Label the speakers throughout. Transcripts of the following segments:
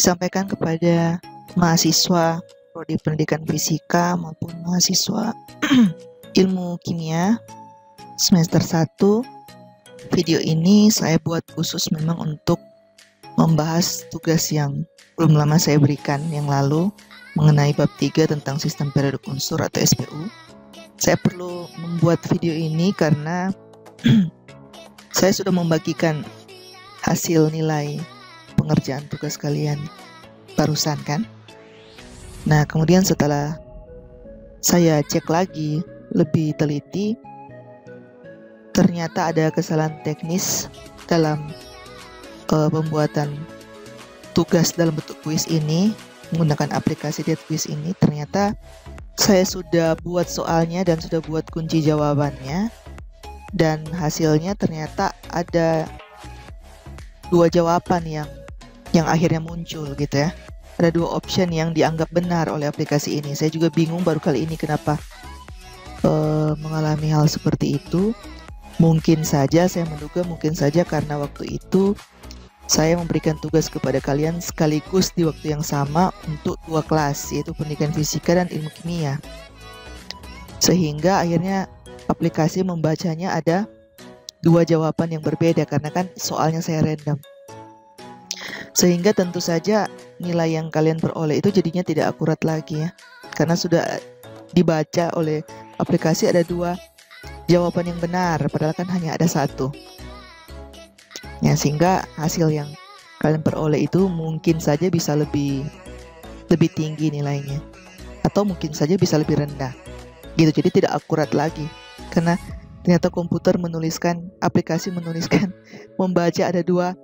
Speaker 1: disampaikan kepada mahasiswa prodi pendidikan fisika maupun mahasiswa ilmu kimia semester 1. Video ini saya buat khusus memang untuk membahas tugas yang belum lama saya berikan yang lalu mengenai bab 3 tentang sistem periodik unsur atau SPU. Saya perlu membuat video ini karena saya sudah membagikan hasil nilai pengerjaan tugas kalian barusan kan. Nah, kemudian setelah saya cek lagi lebih teliti, ternyata ada kesalahan teknis dalam pembuatan tugas dalam bentuk kuis ini menggunakan aplikasi DietQuiz ini. Ternyata saya sudah buat soalnya dan sudah buat kunci jawabannya, dan hasilnya ternyata ada 2 jawaban yang akhirnya muncul gitu ya. Ada 2 option yang dianggap benar oleh aplikasi ini. Saya juga bingung baru kali ini kenapa mengalami hal seperti itu. Mungkin saja, saya menduga mungkin saja karena waktu itu saya memberikan tugas kepada kalian sekaligus di waktu yang sama untuk 2 kelas, yaitu pendidikan fisika dan ilmu kimia. Sehingga akhirnya aplikasi membacanya ada 2 jawaban yang berbeda karena kan soalnya saya random. Sehingga tentu saja nilai yang kalian peroleh itu jadinya tidak akurat lagi ya. Karena sudah dibaca oleh aplikasi ada 2 jawaban yang benar, padahal kan hanya ada 1. Ya, sehingga hasil yang kalian peroleh itu mungkin saja bisa lebih tinggi nilainya, atau mungkin saja bisa lebih rendah. Gitu, jadi tidak akurat lagi. Karena ternyata aplikasi menuliskan membaca ada dua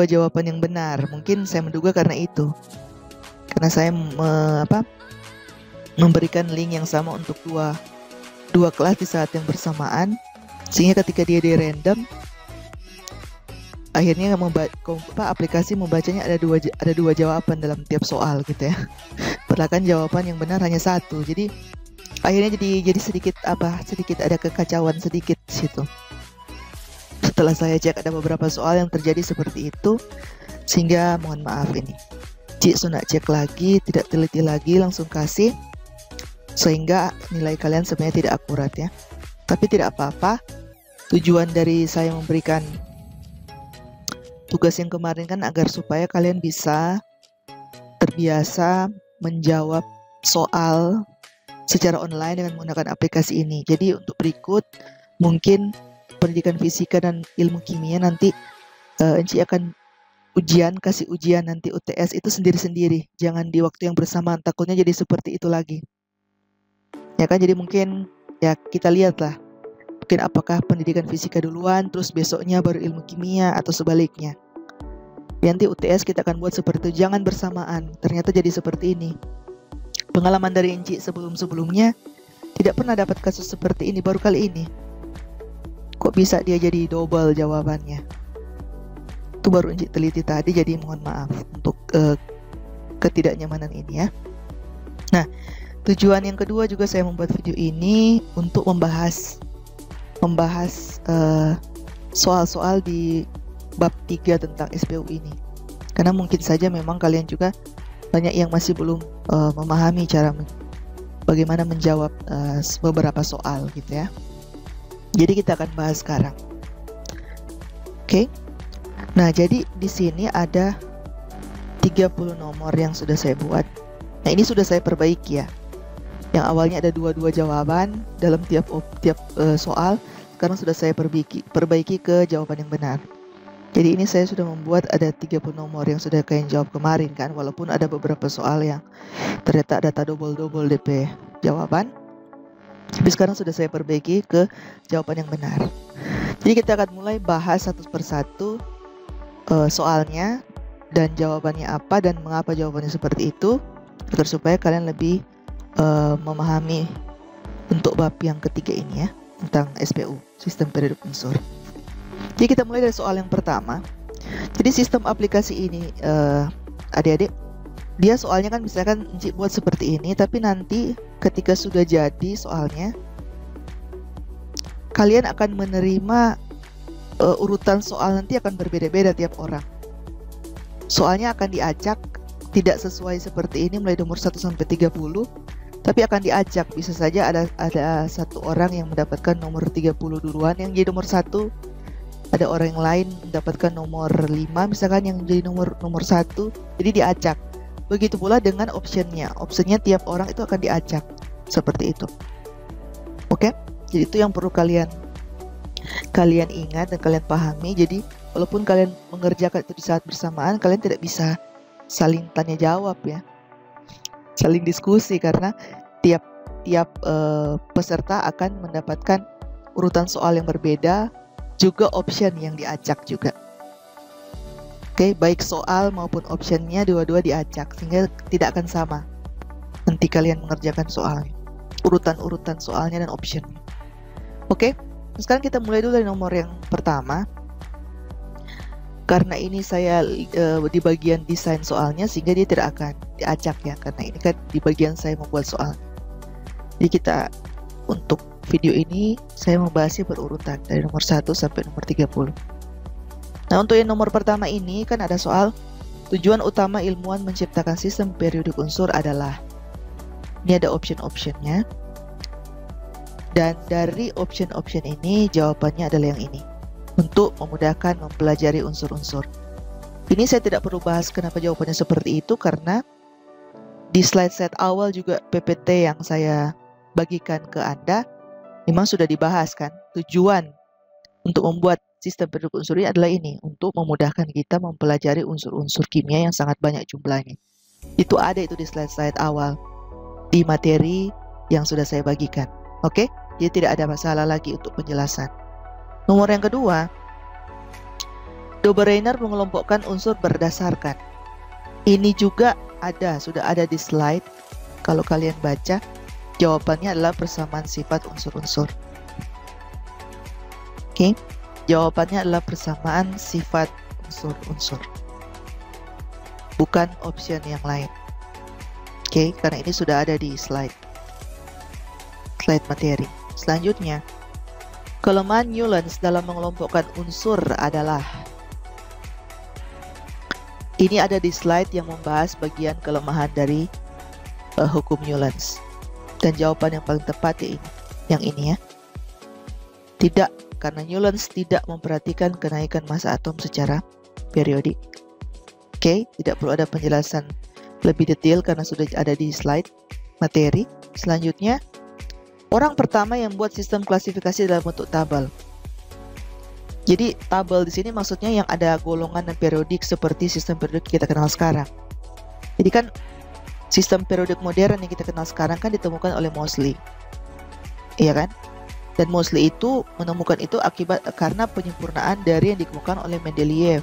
Speaker 1: jawaban yang benar. Mungkin saya menduga karena itu. Karena saya memberikan link yang sama untuk dua kelas di saat yang bersamaan, sehingga ketika dia di random, akhirnya aplikasi membacanya ada dua jawaban dalam tiap soal gitu ya. Padahal kan jawaban yang benar hanya 1. Jadi akhirnya jadi sedikit ada kekacauan sedikit di situ. Setelah saya cek ada beberapa soal yang terjadi seperti itu, sehingga mohon maaf ini. Cik sudah cek lagi, tidak teliti lagi, langsung kasih, sehingga nilai kalian sebenarnya tidak akurat ya. Tapi tidak apa-apa. Tujuan dari saya memberikan tugas yang kemarin kan agar supaya kalian bisa terbiasa menjawab soal secara online dengan menggunakan aplikasi ini. Jadi untuk berikut mungkin pendidikan fisika dan ilmu kimia nanti Enci akan kasih ujian nanti UTS itu sendiri-sendiri, jangan di waktu yang bersamaan, takutnya jadi seperti itu lagi. Ya kan, jadi mungkin ya kita lihatlah, mungkin apakah pendidikan fisika duluan terus besoknya baru ilmu kimia atau sebaliknya. Nanti UTS kita akan buat seperti itu, jangan bersamaan. Ternyata jadi seperti ini. Pengalaman dari Enci sebelum-sebelumnya tidak pernah dapat kasus seperti ini, baru kali ini. Kok bisa dia jadi double jawabannya? Itu baru Enci teliti tadi, jadi mohon maaf untuk ketidaknyamanan ini ya. Nah, tujuan yang kedua juga saya membuat video ini untuk membahas soal-soal di bab 3 tentang SPU ini. Karena mungkin saja memang kalian juga banyak yang masih belum memahami bagaimana menjawab beberapa soal gitu ya. Jadi kita akan bahas sekarang. Oke. Nah, jadi di sini ada 30 nomor yang sudah saya buat. Nah, ini sudah saya perbaiki ya. Yang awalnya ada 2 jawaban dalam tiap soal, sekarang sudah saya perbaiki ke jawaban yang benar. Jadi ini saya sudah membuat ada 30 nomor yang sudah kalian jawab kemarin kan, walaupun ada beberapa soal yang ternyata data double DP jawaban. Tapi sekarang sudah saya perbaiki ke jawaban yang benar. Jadi kita akan mulai bahas satu persatu soalnya dan jawabannya apa dan mengapa jawabannya seperti itu, agar supaya kalian lebih memahami untuk bab yang ketiga ini ya, tentang SPU, sistem periodik unsur. Jadi kita mulai dari soal yang pertama. Jadi sistem aplikasi ini adik-adik, dia soalnya kan misalkan Enci buat seperti ini, tapi nanti ketika sudah jadi soalnya, kalian akan menerima urutan soal nanti akan berbeda-beda tiap orang. Soalnya akan diacak tidak sesuai seperti ini mulai nomor 1 sampai 30, tapi akan diacak. Bisa saja ada satu orang yang mendapatkan nomor 30 duluan yang jadi nomor 1, ada orang yang lain mendapatkan nomor 5 misalkan yang jadi nomor 1, jadi diacak. Begitu pula dengan optionnya tiap orang itu akan diacak seperti itu. Oke, jadi itu yang perlu kalian ingat dan kalian pahami. Jadi walaupun kalian mengerjakan itu di saat bersamaan, kalian tidak bisa saling tanya jawab ya, saling diskusi, karena tiap peserta akan mendapatkan urutan soal yang berbeda, juga option yang diacak juga. Oke, baik soal maupun optionnya dua-dua diacak, sehingga tidak akan sama nanti kalian mengerjakan soalnya, urutan soalnya dan optionnya. Oke, sekarang kita mulai dulu dari nomor yang pertama. Karena ini saya di bagian desain soalnya, sehingga dia tidak akan diacak ya, karena ini kan di bagian saya membuat soal. Jadi kita untuk video ini saya membahasnya berurutan dari nomor 1 sampai nomor 30. Nah, untuk yang nomor pertama ini kan ada soal tujuan utama ilmuwan menciptakan sistem periodik unsur adalah. Ini ada option-optionnya. Dan dari option-option ini jawabannya adalah yang ini. Untuk memudahkan mempelajari unsur-unsur. Ini saya tidak perlu bahas kenapa jawabannya seperti itu, karena di slide set awal juga PPT yang saya bagikan ke Anda memang sudah dibahas kan. Tujuan untuk membuat sistem periodik unsur ini adalah ini, untuk memudahkan kita mempelajari unsur-unsur kimia yang sangat banyak jumlahnya. Itu ada itu di slide awal di materi yang sudah saya bagikan. Oke, jadi tidak ada masalah lagi untuk penjelasan. Nomor yang kedua, Dobereiner mengelompokkan unsur berdasarkan. Ini juga sudah ada di slide. Kalau kalian baca, jawabannya adalah persamaan sifat unsur-unsur. Oke, jawabannya adalah persamaan sifat unsur-unsur, bukan option yang lain. Oke, karena ini sudah ada di slide materi. Selanjutnya, kelemahan Newlands dalam mengelompokkan unsur adalah. Ini ada di slide yang membahas bagian kelemahan dari hukum Newlands. Dan jawaban yang paling tepat ya yang ini ya. Tidak, karena Newlands tidak memperhatikan kenaikan massa atom secara periodik. Oke, tidak perlu ada penjelasan lebih detail karena sudah ada di slide materi. Selanjutnya, orang pertama yang buat sistem klasifikasi dalam bentuk tabel. Jadi tabel di sini maksudnya yang ada golongan dan periodik seperti sistem periodik kita kenal sekarang. Jadi kan sistem periodik modern yang kita kenal sekarang kan ditemukan oleh Moseley, iya kan? Dan Moseley itu menemukan itu karena penyempurnaan dari yang dikemukakan oleh Mendeleev.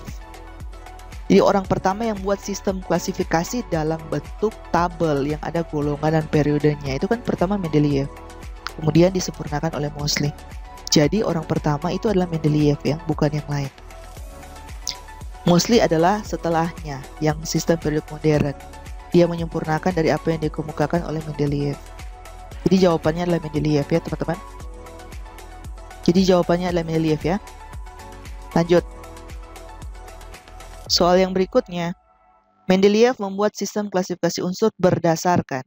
Speaker 1: Jadi orang pertama yang buat sistem klasifikasi dalam bentuk tabel yang ada golongan dan periodenya itu kan pertama Mendeleev. Kemudian disempurnakan oleh Moseley. Jadi orang pertama itu adalah Mendeleev ya, bukan yang lain. Moseley adalah setelahnya yang sistem periodik modern. Dia menyempurnakan dari apa yang dikemukakan oleh Mendeleev. Jadi jawabannya adalah Mendeleev ya teman-teman. Jadi jawabannya adalah Mendeleev ya. Lanjut. Soal yang berikutnya. Mendeleev membuat sistem klasifikasi unsur berdasarkan.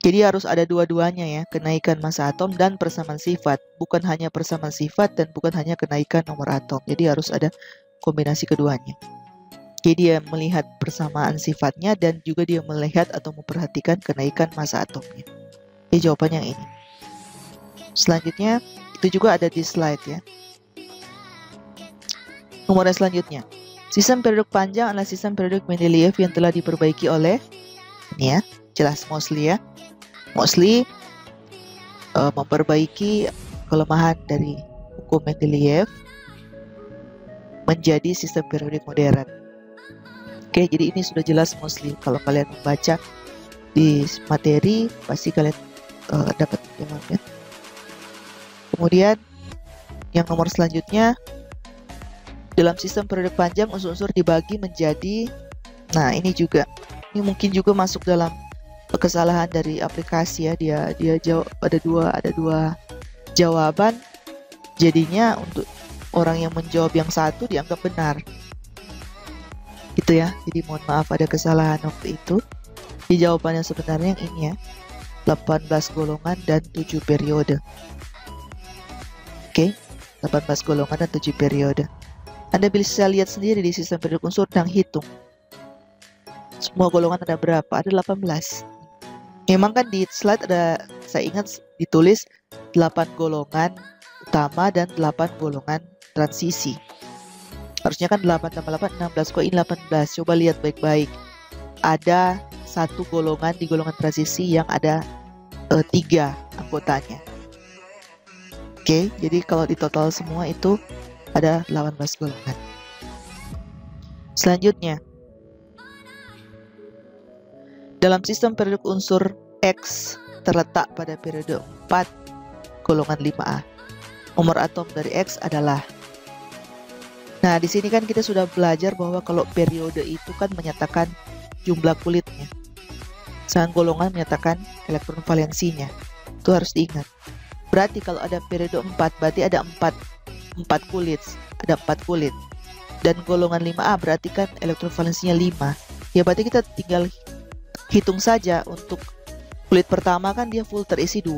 Speaker 1: Jadi harus ada dua-duanya ya, kenaikan massa atom dan persamaan sifat. Bukan hanya persamaan sifat dan bukan hanya kenaikan nomor atom. Jadi harus ada kombinasi keduanya. Jadi dia melihat persamaan sifatnya dan juga dia melihat atau memperhatikan kenaikan massa atomnya. Jadi jawabannya yang ini. Selanjutnya, itu juga ada di slide ya. Nomor selanjutnya. Sistem periodik panjang adalah sistem periodik Mendeleev yang telah diperbaiki oleh, ini ya, jelas Moseley ya. Moseley memperbaiki kelemahan dari hukum Mendeleev menjadi sistem periodik modern. Oke, jadi ini sudah jelas Moseley. Kalau kalian membaca di materi, pasti kalian dapat jawabnya. Kemudian, yang nomor selanjutnya, dalam sistem periodik panjang, unsur-unsur dibagi menjadi, nah ini juga, ini mungkin juga masuk dalam kesalahan dari aplikasi ya. Dia jawab ada dua jawaban, jadinya untuk orang yang menjawab yang satu dianggap benar. Kita Gitu ya. Jadi mohon maaf ada kesalahan waktu itu. Di jawabannya sebenarnya yang ini ya. 18 golongan dan 7 periode. Oke, 18 golongan dan 7 periode. Anda bisa lihat sendiri di sistem periode unsur dan hitung. Semua golongan ada berapa? Ada 18. Memang kan di slide ada, saya ingat ditulis 8 golongan utama dan 8 golongan transisi. Harusnya kan 8 tambah 8, 16. Kok ini 18? Coba lihat baik-baik. Ada satu golongan di golongan transisi yang ada 3 anggotanya. Oke, jadi kalau di total semua itu ada 18 golongan. Selanjutnya, dalam sistem periode unsur X terletak pada periode 4 golongan 5A. Umur atom dari X adalah. Nah, di sini kan kita sudah belajar bahwa kalau periode itu kan menyatakan jumlah kulitnya. Sedangkan golongan menyatakan elektron valensinya. Itu harus diingat. Berarti kalau ada periode 4, berarti ada 4 kulit. Ada 4 kulit. Dan golongan 5A berarti kan elektron valensinya 5. Ya berarti kita tinggal hitung saja untuk kulit pertama kan dia full terisi 2.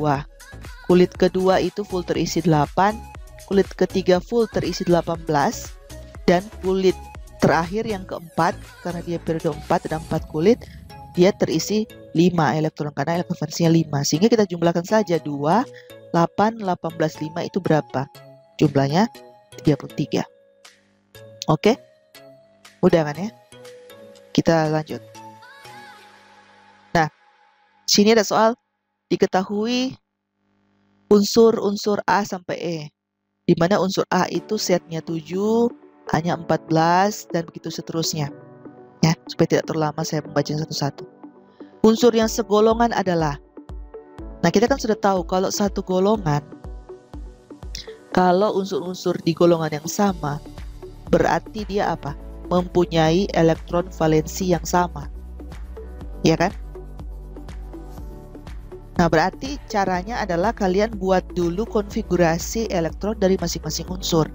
Speaker 1: Kulit kedua itu full terisi 8. Kulit ketiga full terisi 18. Dan kulit terakhir yang keempat, karena dia periode 4 ada 4 kulit, dia terisi 5 elektron karena elektron valensinya 5. Sehingga kita jumlahkan saja 2, 8, 18, 5 itu berapa? Jumlahnya 33. Oke? Mudah kan ya? Kita lanjut. Nah, sini ada soal diketahui unsur-unsur A sampai E. Di mana unsur A itu setnya 7, A-nya 14, dan begitu seterusnya. Ya, supaya tidak terlalu lama saya membaca satu-satu. Unsur yang segolongan adalah, nah kita kan sudah tahu kalau satu golongan, kalau unsur-unsur di golongan yang sama, berarti dia apa? Mempunyai elektron valensi yang sama. Ya kan? Nah, berarti caranya adalah kalian buat dulu konfigurasi elektron dari masing-masing unsur.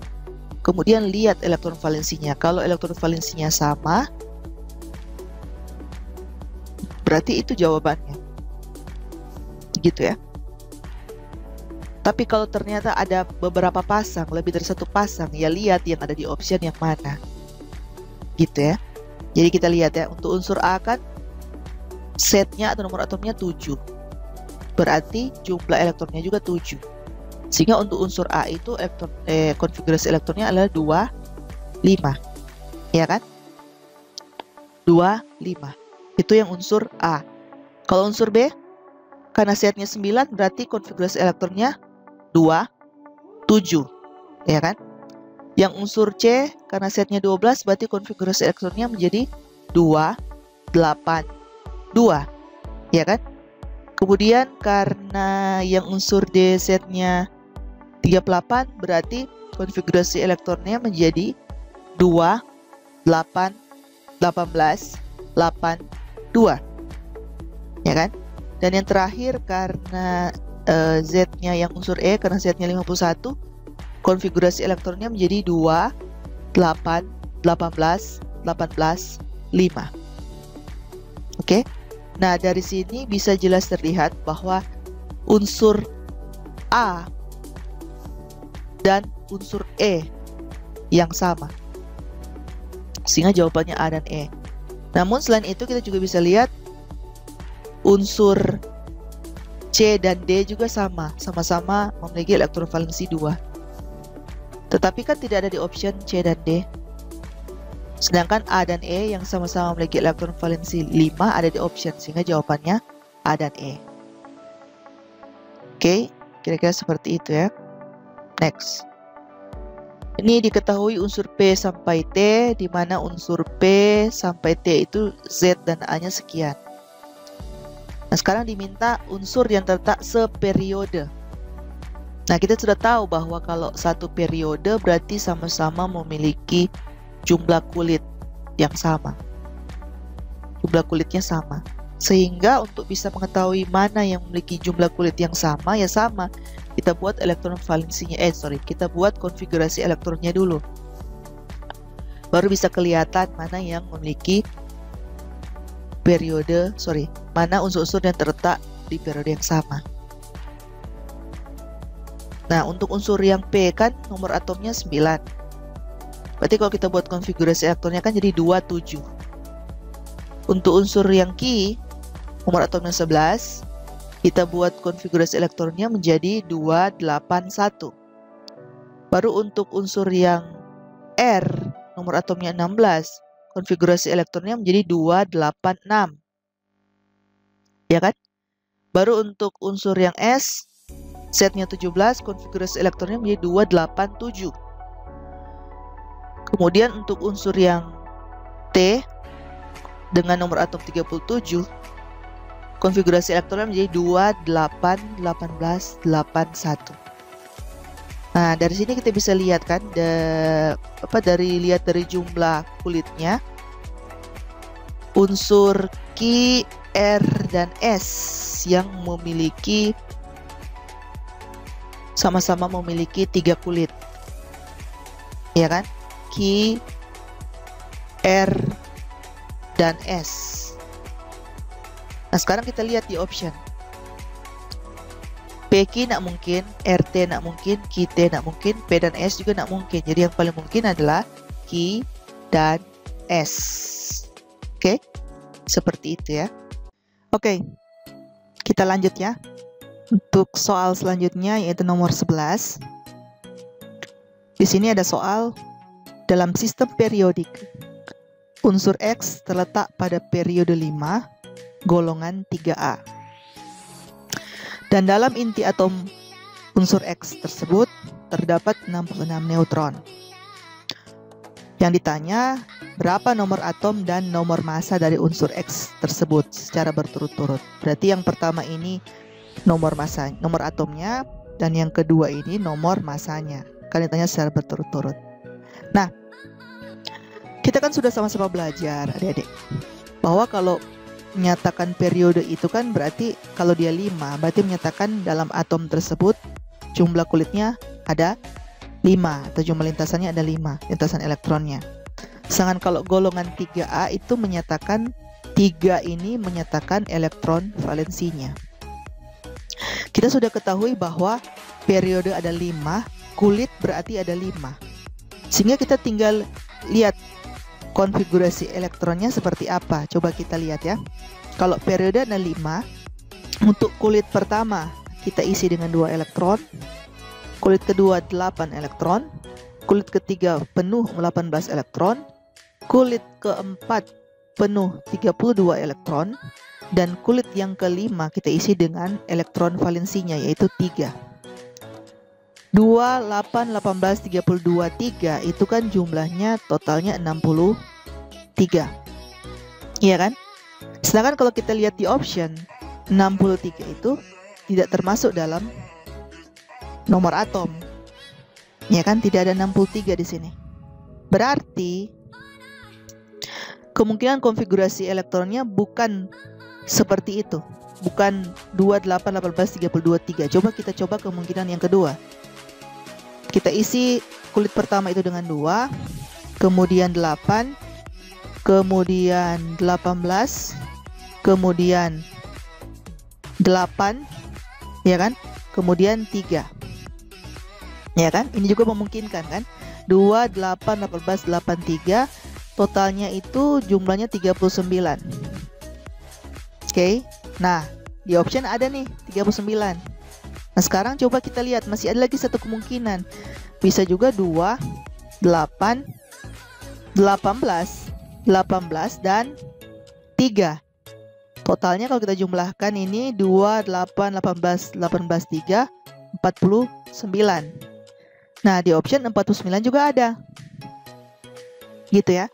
Speaker 1: Kemudian lihat elektron valensinya. Kalau elektron valensinya sama, berarti itu jawabannya. Gitu ya. Tapi kalau ternyata ada beberapa pasang, lebih dari satu pasang, ya lihat yang ada di option yang mana. Gitu ya. Jadi kita lihat ya, untuk unsur A kan setnya atau nomor atomnya 7. Berarti jumlah elektronnya juga 7. Sehingga untuk unsur A itu konfigurasi elektronnya adalah 2, 5. Ya kan? 2, 5. Itu yang unsur A. Kalau unsur B, karena setnya 9, berarti konfigurasi elektronnya 2, 7. Ya kan? Yang unsur C, karena setnya 12, berarti konfigurasi elektronnya menjadi 2, 8, 2. Ya kan? Kemudian karena yang unsur D setnya 38, berarti konfigurasi elektronnya menjadi 2, 8, 18, 8, 2. Ya kan? Dan yang terakhir karena Z-nya yang unsur E, karena Z-nya 51, konfigurasi elektronnya menjadi 2, 8, 18, 18, 5. Oke? Nah, dari sini bisa jelas terlihat bahwa unsur A dan unsur E yang sama. Sehingga jawabannya A dan E. Namun selain itu kita juga bisa lihat unsur C dan D juga sama-sama memiliki elektron valensi 2. Tetapi kan tidak ada di option C dan D. Sedangkan A dan E yang sama-sama memiliki elektron valensi 5 ada di option, sehingga jawabannya A dan E. Oke, kira-kira seperti itu ya. Next. Ini diketahui unsur P sampai T, di mana unsur P sampai T itu Z dan A-nya sekian. Nah, sekarang diminta unsur yang terletak seperiode. Nah, kita sudah tahu bahwa kalau satu periode berarti sama-sama memiliki jumlah kulit yang sama. Jumlah kulitnya sama. Sehingga untuk bisa mengetahui mana yang memiliki jumlah kulit yang sama, ya sama. Kita buat elektron valensinya, kita buat konfigurasi elektronnya dulu. baru bisa kelihatan mana yang memiliki mana unsur-unsur yang terletak di periode yang sama. Nah, untuk unsur yang P kan nomor atomnya 9. Berarti kalau kita buat konfigurasi elektronnya kan jadi 27. Untuk unsur yang Q, nomor atomnya 11, kita buat konfigurasi elektronnya menjadi 281. Baru untuk unsur yang R, nomor atomnya 16, konfigurasi elektronnya menjadi 286. Ya kan? Baru untuk unsur yang S, setnya 17, konfigurasi elektronnya menjadi 287. Kemudian untuk unsur yang T dengan nomor atom 37, konfigurasi elektronnya menjadi 281881. Nah, dari sini kita bisa lihat kan dari jumlah kulitnya, unsur Q, R, dan S yang sama-sama memiliki 3 kulit. Ya kan? Q, R, dan S. Nah, sekarang kita lihat di option. PQ nak mungkin, RT nak mungkin, QT nak mungkin, P dan S juga nak mungkin. Jadi yang paling mungkin adalah Q dan S. Oke, seperti itu ya. Oke, kita lanjut ya. Untuk soal selanjutnya yaitu nomor 11. Di sini ada soal dalam sistem periodik. Unsur X terletak pada periode 5, golongan 3A. Dan dalam inti atom unsur X tersebut terdapat 66 neutron. Yang ditanya, berapa nomor atom dan nomor massa dari unsur X tersebut secara berturut-turut. Berarti yang pertama ini nomor atomnya, dan yang kedua ini nomor massanya. Kan ditanya secara berturut-turut. Nah, kita kan sudah sama-sama belajar, adik-adik, bahwa kalau menyatakan periode itu kan berarti kalau dia 5, berarti menyatakan dalam atom tersebut jumlah kulitnya ada 5 atau jumlah lintasannya ada 5, lintasan elektronnya. Sedangkan kalau golongan 3A itu menyatakan 3 ini menyatakan elektron valensinya. Kita sudah ketahui bahwa periode ada 5, kulit berarti ada 5. Sehingga kita tinggal lihat konfigurasi elektronnya seperti apa. Coba kita lihat ya. Kalau periode ada 5, untuk kulit pertama kita isi dengan 2 elektron, kulit kedua 8 elektron, kulit ketiga penuh 18 elektron, kulit keempat penuh 32 elektron, dan kulit yang kelima kita isi dengan elektron valensinya yaitu 3. 2, 8, 18, 32, 3 itu kan jumlahnya totalnya 63. Iya kan? Sedangkan kalau kita lihat di option, 63 itu tidak termasuk dalam nomor atom. Ya kan? Tidak ada 63 di sini. Berarti kemungkinan konfigurasi elektronnya bukan seperti itu. Bukan 2, 8, 18, 32, 3. Coba kemungkinan yang kedua. Kita isi kulit pertama itu dengan 2, kemudian 8, kemudian 18, kemudian 8, ya kan? Kemudian 3. Ya kan? Ini juga memungkinkan kan? 2, 8, 18, 8, 3, totalnya itu jumlahnya 39. Oke. Nah, di option ada nih 39. Nah, sekarang coba kita lihat, masih ada lagi satu kemungkinan. Bisa juga 2, 8, 18, dan 3. Totalnya kalau kita jumlahkan ini 2, 8, 18, 18, 3, 49. Nah, di option 49 juga ada. Gitu ya.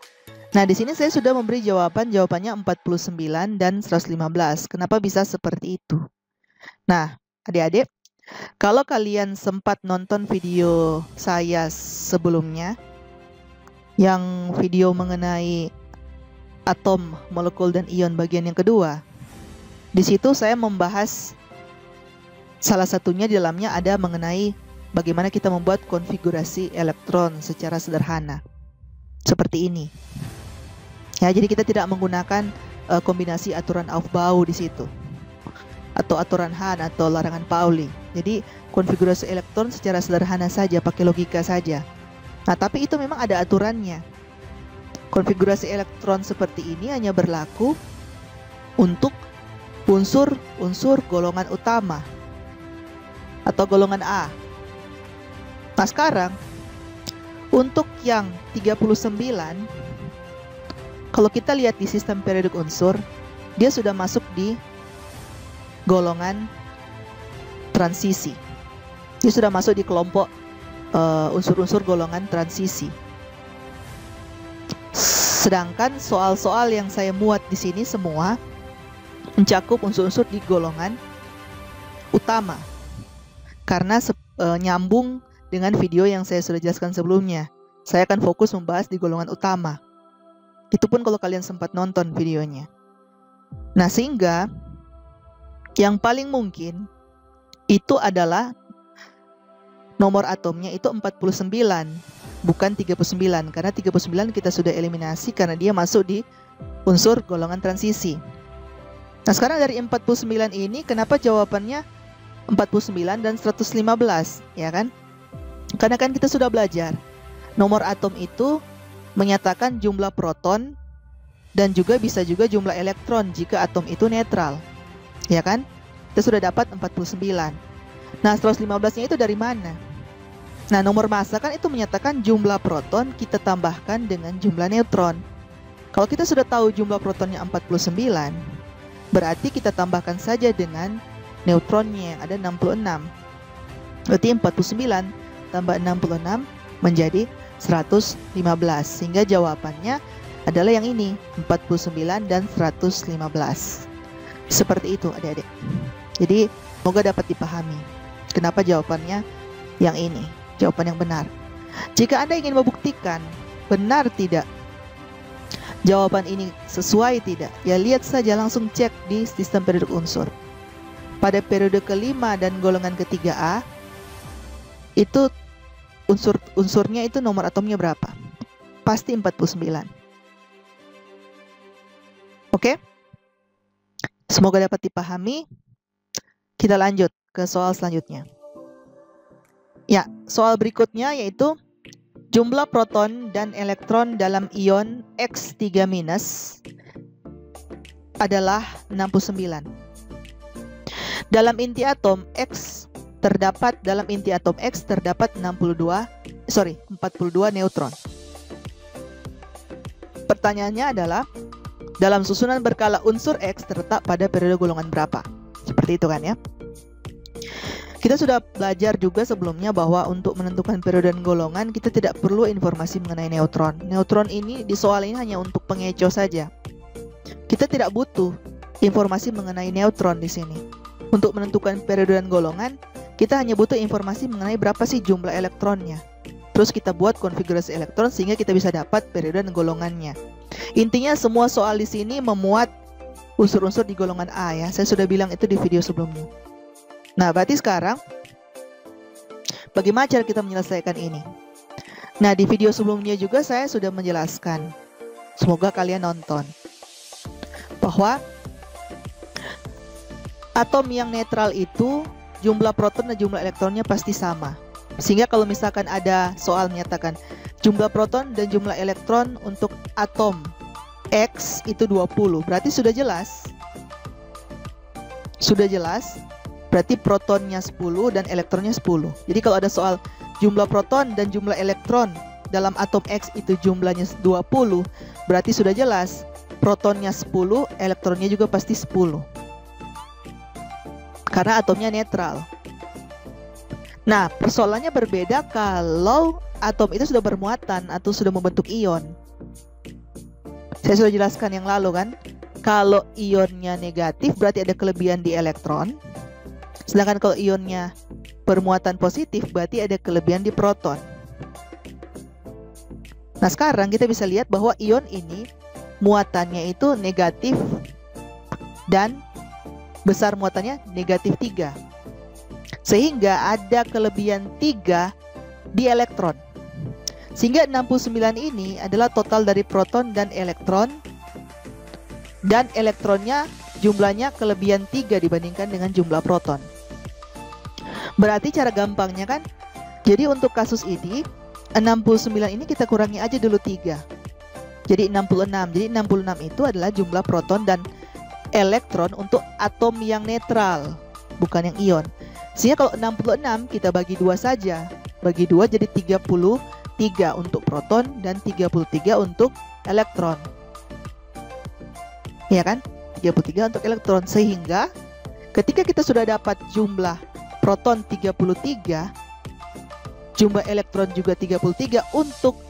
Speaker 1: Nah, di sini saya sudah memberi jawabannya 49 dan 115. Kenapa bisa seperti itu? Nah, adik-adik, kalau kalian sempat nonton video saya sebelumnya, yang video mengenai atom, molekul, dan ion bagian yang kedua, di situ saya membahas salah satunya di dalamnya ada mengenai bagaimana kita membuat konfigurasi elektron secara sederhana. seperti ini. Ya, jadi kita tidak menggunakan kombinasi aturan Aufbau di situ, atau aturan Hahn atau larangan Pauli. Jadi konfigurasi elektron secara sederhana saja, pakai logika saja. Nah, tapi itu memang ada aturannya. Konfigurasi elektron seperti ini hanya berlaku untuk unsur-unsur golongan utama atau golongan A. Nah, sekarang untuk yang 39, kalau kita lihat di sistem periodik unsur, dia sudah masuk di golongan transisi. Dia sudah masuk di kelompok unsur-unsur golongan transisi. Sedangkan soal-soal yang saya muat di sini semua mencakup unsur-unsur di golongan utama. Karena nyambung dengan video yang saya sudah jelaskan sebelumnya. Saya akan fokus membahas di golongan utama. Itu pun kalau kalian sempat nonton videonya. Nah, sehingga yang paling mungkin itu adalah nomor atomnya itu 49, bukan 39. Karena 39 kita sudah eliminasi karena dia masuk di unsur golongan transisi. Nah, sekarang dari 49 ini kenapa jawabannya 49 dan 115, ya kan? Karena kan kita sudah belajar nomor atom itu menyatakan jumlah proton dan juga bisa juga jumlah elektron jika atom itu netral, ya kan? Kita sudah dapat 49. Nah, 115-nya itu dari mana? Nah, nomor massa kan itu menyatakan jumlah proton kita tambahkan dengan jumlah neutron. Kalau kita sudah tahu jumlah protonnya 49, berarti kita tambahkan saja dengan neutronnya yang ada 66. Berarti 49 tambah 66 menjadi 115. Sehingga jawabannya adalah yang ini, 49 dan 115. Seperti itu adik-adik. Jadi semoga dapat dipahami kenapa jawabannya yang ini, jawaban yang benar. Jika Anda ingin membuktikan benar tidak jawaban ini sesuai tidak, ya lihat saja, langsung cek di sistem periodik unsur. Pada periode kelima dan golongan ketiga A, itu unsurnya itu nomor atomnya berapa? Pasti 49. Oke? Semoga dapat dipahami. Kita lanjut ke soal selanjutnya. Ya, soal berikutnya yaitu jumlah proton dan elektron dalam ion X3- adalah 69. Dalam inti atom X terdapat 42 neutron. Pertanyaannya adalah dalam susunan berkala unsur X terletak pada periode golongan berapa? Seperti itu kan ya. Kita sudah belajar juga sebelumnya bahwa untuk menentukan periode dan golongan kita tidak perlu informasi mengenai neutron. Neutron ini di soal ini hanya untuk pengecoh saja. Kita tidak butuh informasi mengenai neutron di sini. Untuk menentukan periode dan golongan, kita hanya butuh informasi mengenai berapa sih jumlah elektronnya. Terus kita buat konfigurasi elektron sehingga kita bisa dapat periode dan golongannya. Intinya semua soal di sini memuat unsur-unsur di golongan A ya. Saya sudah bilang itu di video sebelumnya. Nah, berarti sekarang bagaimana cara kita menyelesaikan ini? Nah, di video sebelumnya juga saya sudah menjelaskan. Semoga kalian nonton. Bahwa atom yang netral itu jumlah proton dan jumlah elektronnya pasti sama. Sehingga kalau misalkan ada soal menyatakan jumlah proton dan jumlah elektron untuk atom X itu 20, berarti sudah jelas. Sudah jelas, berarti protonnya 10 dan elektronnya 10. Jadi kalau ada soal jumlah proton dan jumlah elektron dalam atom X itu jumlahnya 20, berarti sudah jelas protonnya 10, elektronnya juga pasti 10. Karena atomnya netral. Nah, persoalannya berbeda kalau atom itu sudah bermuatan atau sudah membentuk ion. Saya sudah jelaskan yang lalu kan. Kalau ionnya negatif berarti ada kelebihan di elektron. Sedangkan kalau ionnya bermuatan positif berarti ada kelebihan di proton. Nah, sekarang kita bisa lihat bahwa ion ini muatannya itu negatif dan besar muatannya negatif 3. Sehingga ada kelebihan 3 di elektron. Sehingga 69 ini adalah total dari proton dan elektronnya jumlahnya kelebihan 3 dibandingkan dengan jumlah proton. Berarti cara gampangnya kan, jadi untuk kasus ini 69 ini kita kurangi aja dulu 3. Jadi 66. Jadi 66 itu adalah jumlah proton dan elektron untuk atom yang netral, bukan yang ion. Sehingga kalau 66 kita bagi 2 saja. Bagi 2 jadi 33 untuk proton dan 33 untuk elektron. Ya kan? 33 untuk elektron. Sehingga ketika kita sudah dapat jumlah proton 33, jumlah elektron juga 33 untuk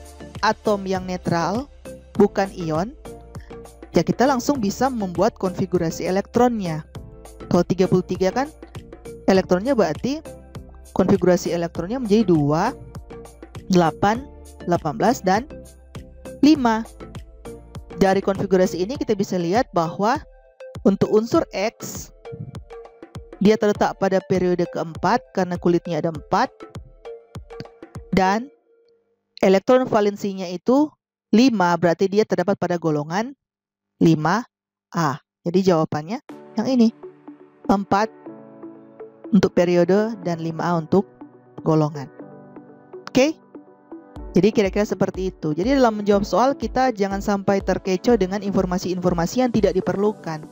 Speaker 1: atom yang netral, bukan ion, ya kita langsung bisa membuat konfigurasi elektronnya. Kalau 33 kan elektronnya berarti konfigurasi elektronnya menjadi 2, 8, 18, dan 5. Dari konfigurasi ini kita bisa lihat bahwa untuk unsur X dia terletak pada periode keempat karena kulitnya ada 4, dan elektron valensinya itu 5, berarti dia terdapat pada golongan 5A. Jadi jawabannya yang ini, 4 untuk periode dan 5A untuk golongan. Oke? Jadi kira-kira seperti itu. Jadi dalam menjawab soal kita jangan sampai terkecoh dengan informasi-informasi yang tidak diperlukan.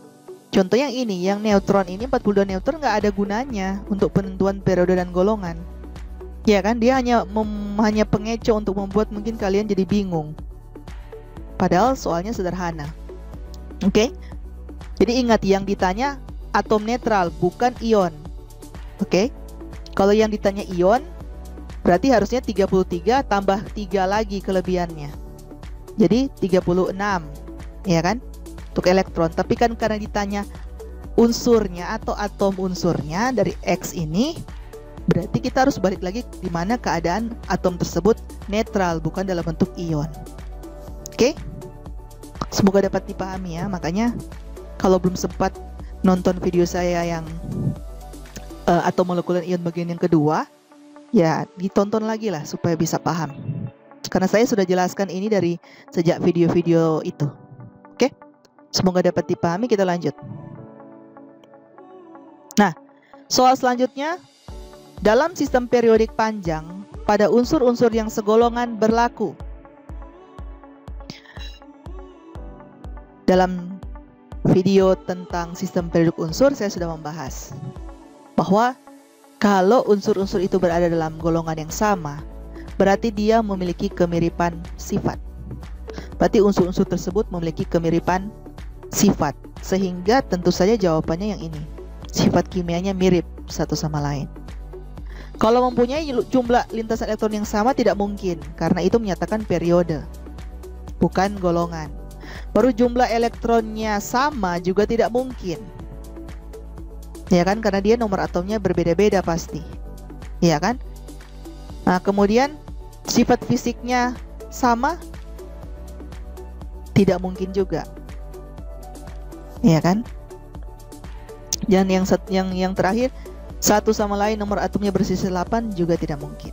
Speaker 1: Contoh yang ini, yang neutron ini 42 neutron nggak ada gunanya untuk penentuan periode dan golongan. Ya kan, dia hanya pengecoh untuk membuat mungkin kalian jadi bingung. Padahal soalnya sederhana. Oke? Jadi ingat, yang ditanya atom netral, bukan ion. Oke? Kalau yang ditanya ion, berarti harusnya 33 tambah 3 lagi kelebihannya. Jadi 36, ya kan? Untuk elektron. Tapi kan karena ditanya unsurnya atau atom unsurnya dari X ini, berarti kita harus balik lagi di mana keadaan atom tersebut netral, bukan dalam bentuk ion. Oke? Semoga dapat dipahami ya. Makanya kalau belum sempat nonton video saya yang atom molekuler ion bagian yang kedua, ya ditonton lagi lah supaya bisa paham. Karena saya sudah jelaskan ini dari sejak video-video itu. Oke? Semoga dapat dipahami, kita lanjut. Nah, soal selanjutnya, dalam sistem periodik panjang, pada unsur-unsur yang segolongan berlaku. Dalam video tentang sistem periodik unsur, saya sudah membahas bahwa kalau unsur-unsur itu berada dalam golongan yang sama, berarti dia memiliki kemiripan sifat. Berarti unsur-unsur tersebut memiliki kemiripan sifat, sehingga tentu saja jawabannya yang ini. Sifat kimianya mirip satu sama lain. Kalau mempunyai jumlah lintasan elektron yang sama tidak mungkin, karena itu menyatakan periode, bukan golongan. Baru jumlah elektronnya sama juga tidak mungkin. Ya kan, karena dia nomor atomnya berbeda-beda pasti. Ya kan? Nah, kemudian sifat fisiknya sama? Tidak mungkin juga. Ya kan? Dan yang terakhir, satu sama lain nomor atomnya bersisa 8 juga tidak mungkin.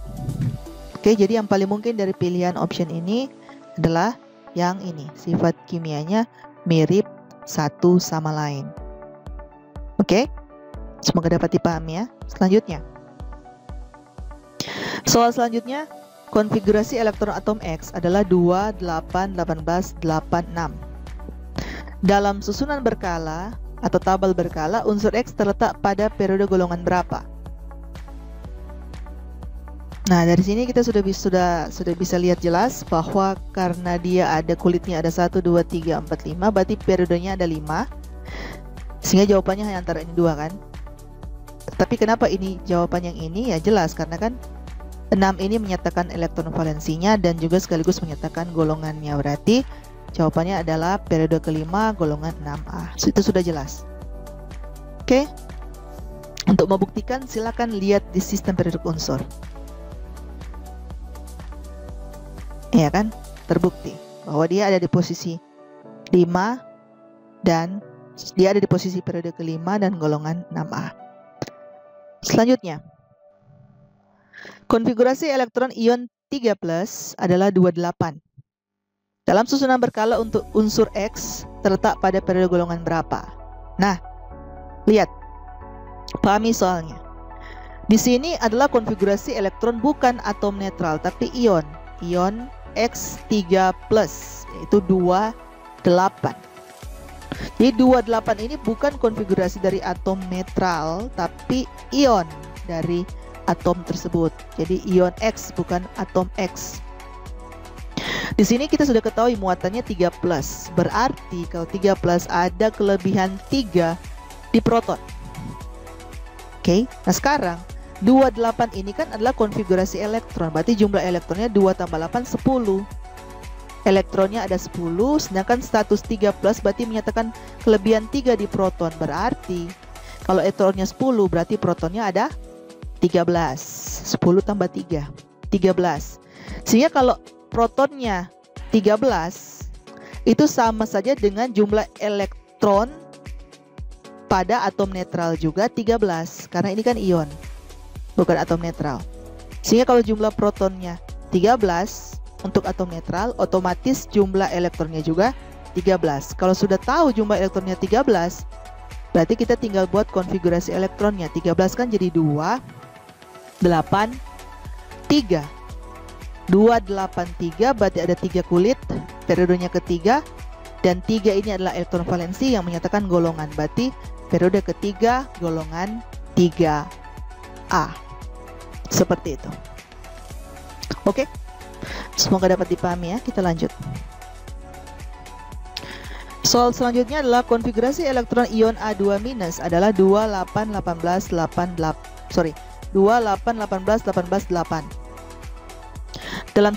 Speaker 1: Oke, jadi yang paling mungkin dari pilihan option ini adalah yang ini. Sifat kimianya mirip satu sama lain. Oke? Semoga dapat dipahami ya. Selanjutnya. Soal selanjutnya, konfigurasi elektron atom X adalah 2, 8, 18, 86. Dalam susunan berkala atau tabel berkala, unsur X terletak pada periode golongan berapa? Nah, dari sini kita sudah bisa lihat jelas bahwa karena dia ada kulitnya ada 1, 2, 3, 4, 5, berarti periodenya ada 5. Sehingga jawabannya hanya antara ini 2 kan? Tapi kenapa ini jawaban yang ini? Ya jelas, karena kan 6 ini menyatakan elektron valensinya dan juga sekaligus menyatakan golongannya. Berarti jawabannya adalah periode kelima golongan 6A. Itu sudah jelas. Oke. Untuk membuktikan silakan lihat di sistem periodik unsur. Ya kan? Terbukti bahwa dia ada di posisi 5 dan dia ada di posisi periode kelima dan golongan 6A. Selanjutnya, konfigurasi elektron ion 3 plus adalah 28. Dalam susunan berkala untuk unsur X terletak pada periode golongan berapa? Nah, lihat. Pahami soalnya. Di sini adalah konfigurasi elektron bukan atom netral, tapi ion. Ion X3+, yaitu 28. Jadi 28 ini bukan konfigurasi dari atom netral, tapi ion dari atom tersebut. Jadi ion X bukan atom X. Di sini kita sudah ketahui muatannya 3+. Berarti kalau 3+ ada kelebihan 3 di proton. Oke, nah sekarang 28 ini kan adalah konfigurasi elektron. Berarti jumlah elektronnya 2 tambah 8, 10. Elektronnya ada 10, sedangkan status 3+ berarti menyatakan kelebihan 3 di proton. Berarti kalau elektronnya 10 berarti protonnya ada 13. 10 tambah 3, 13. Sehingga kalau protonnya 13 itu sama saja dengan jumlah elektron pada atom netral juga 13, karena ini kan ion, bukan atom netral. Sehingga kalau jumlah protonnya 13 untuk atom netral, otomatis jumlah elektronnya juga 13. Kalau sudah tahu jumlah elektronnya 13, berarti kita tinggal buat konfigurasi elektronnya. 13 kan jadi 2, 8, 3. 2, 8, 3 berarti ada 3 kulit, periodenya ketiga, dan 3 ini adalah elektron valensi yang menyatakan golongan. Berarti periode ketiga golongan 3A. Seperti itu. Oke, semoga dapat dipahami ya. Kita lanjut. Soal selanjutnya adalah konfigurasi elektron ion A2- adalah 2, 8, 18, 8, 8. Dalam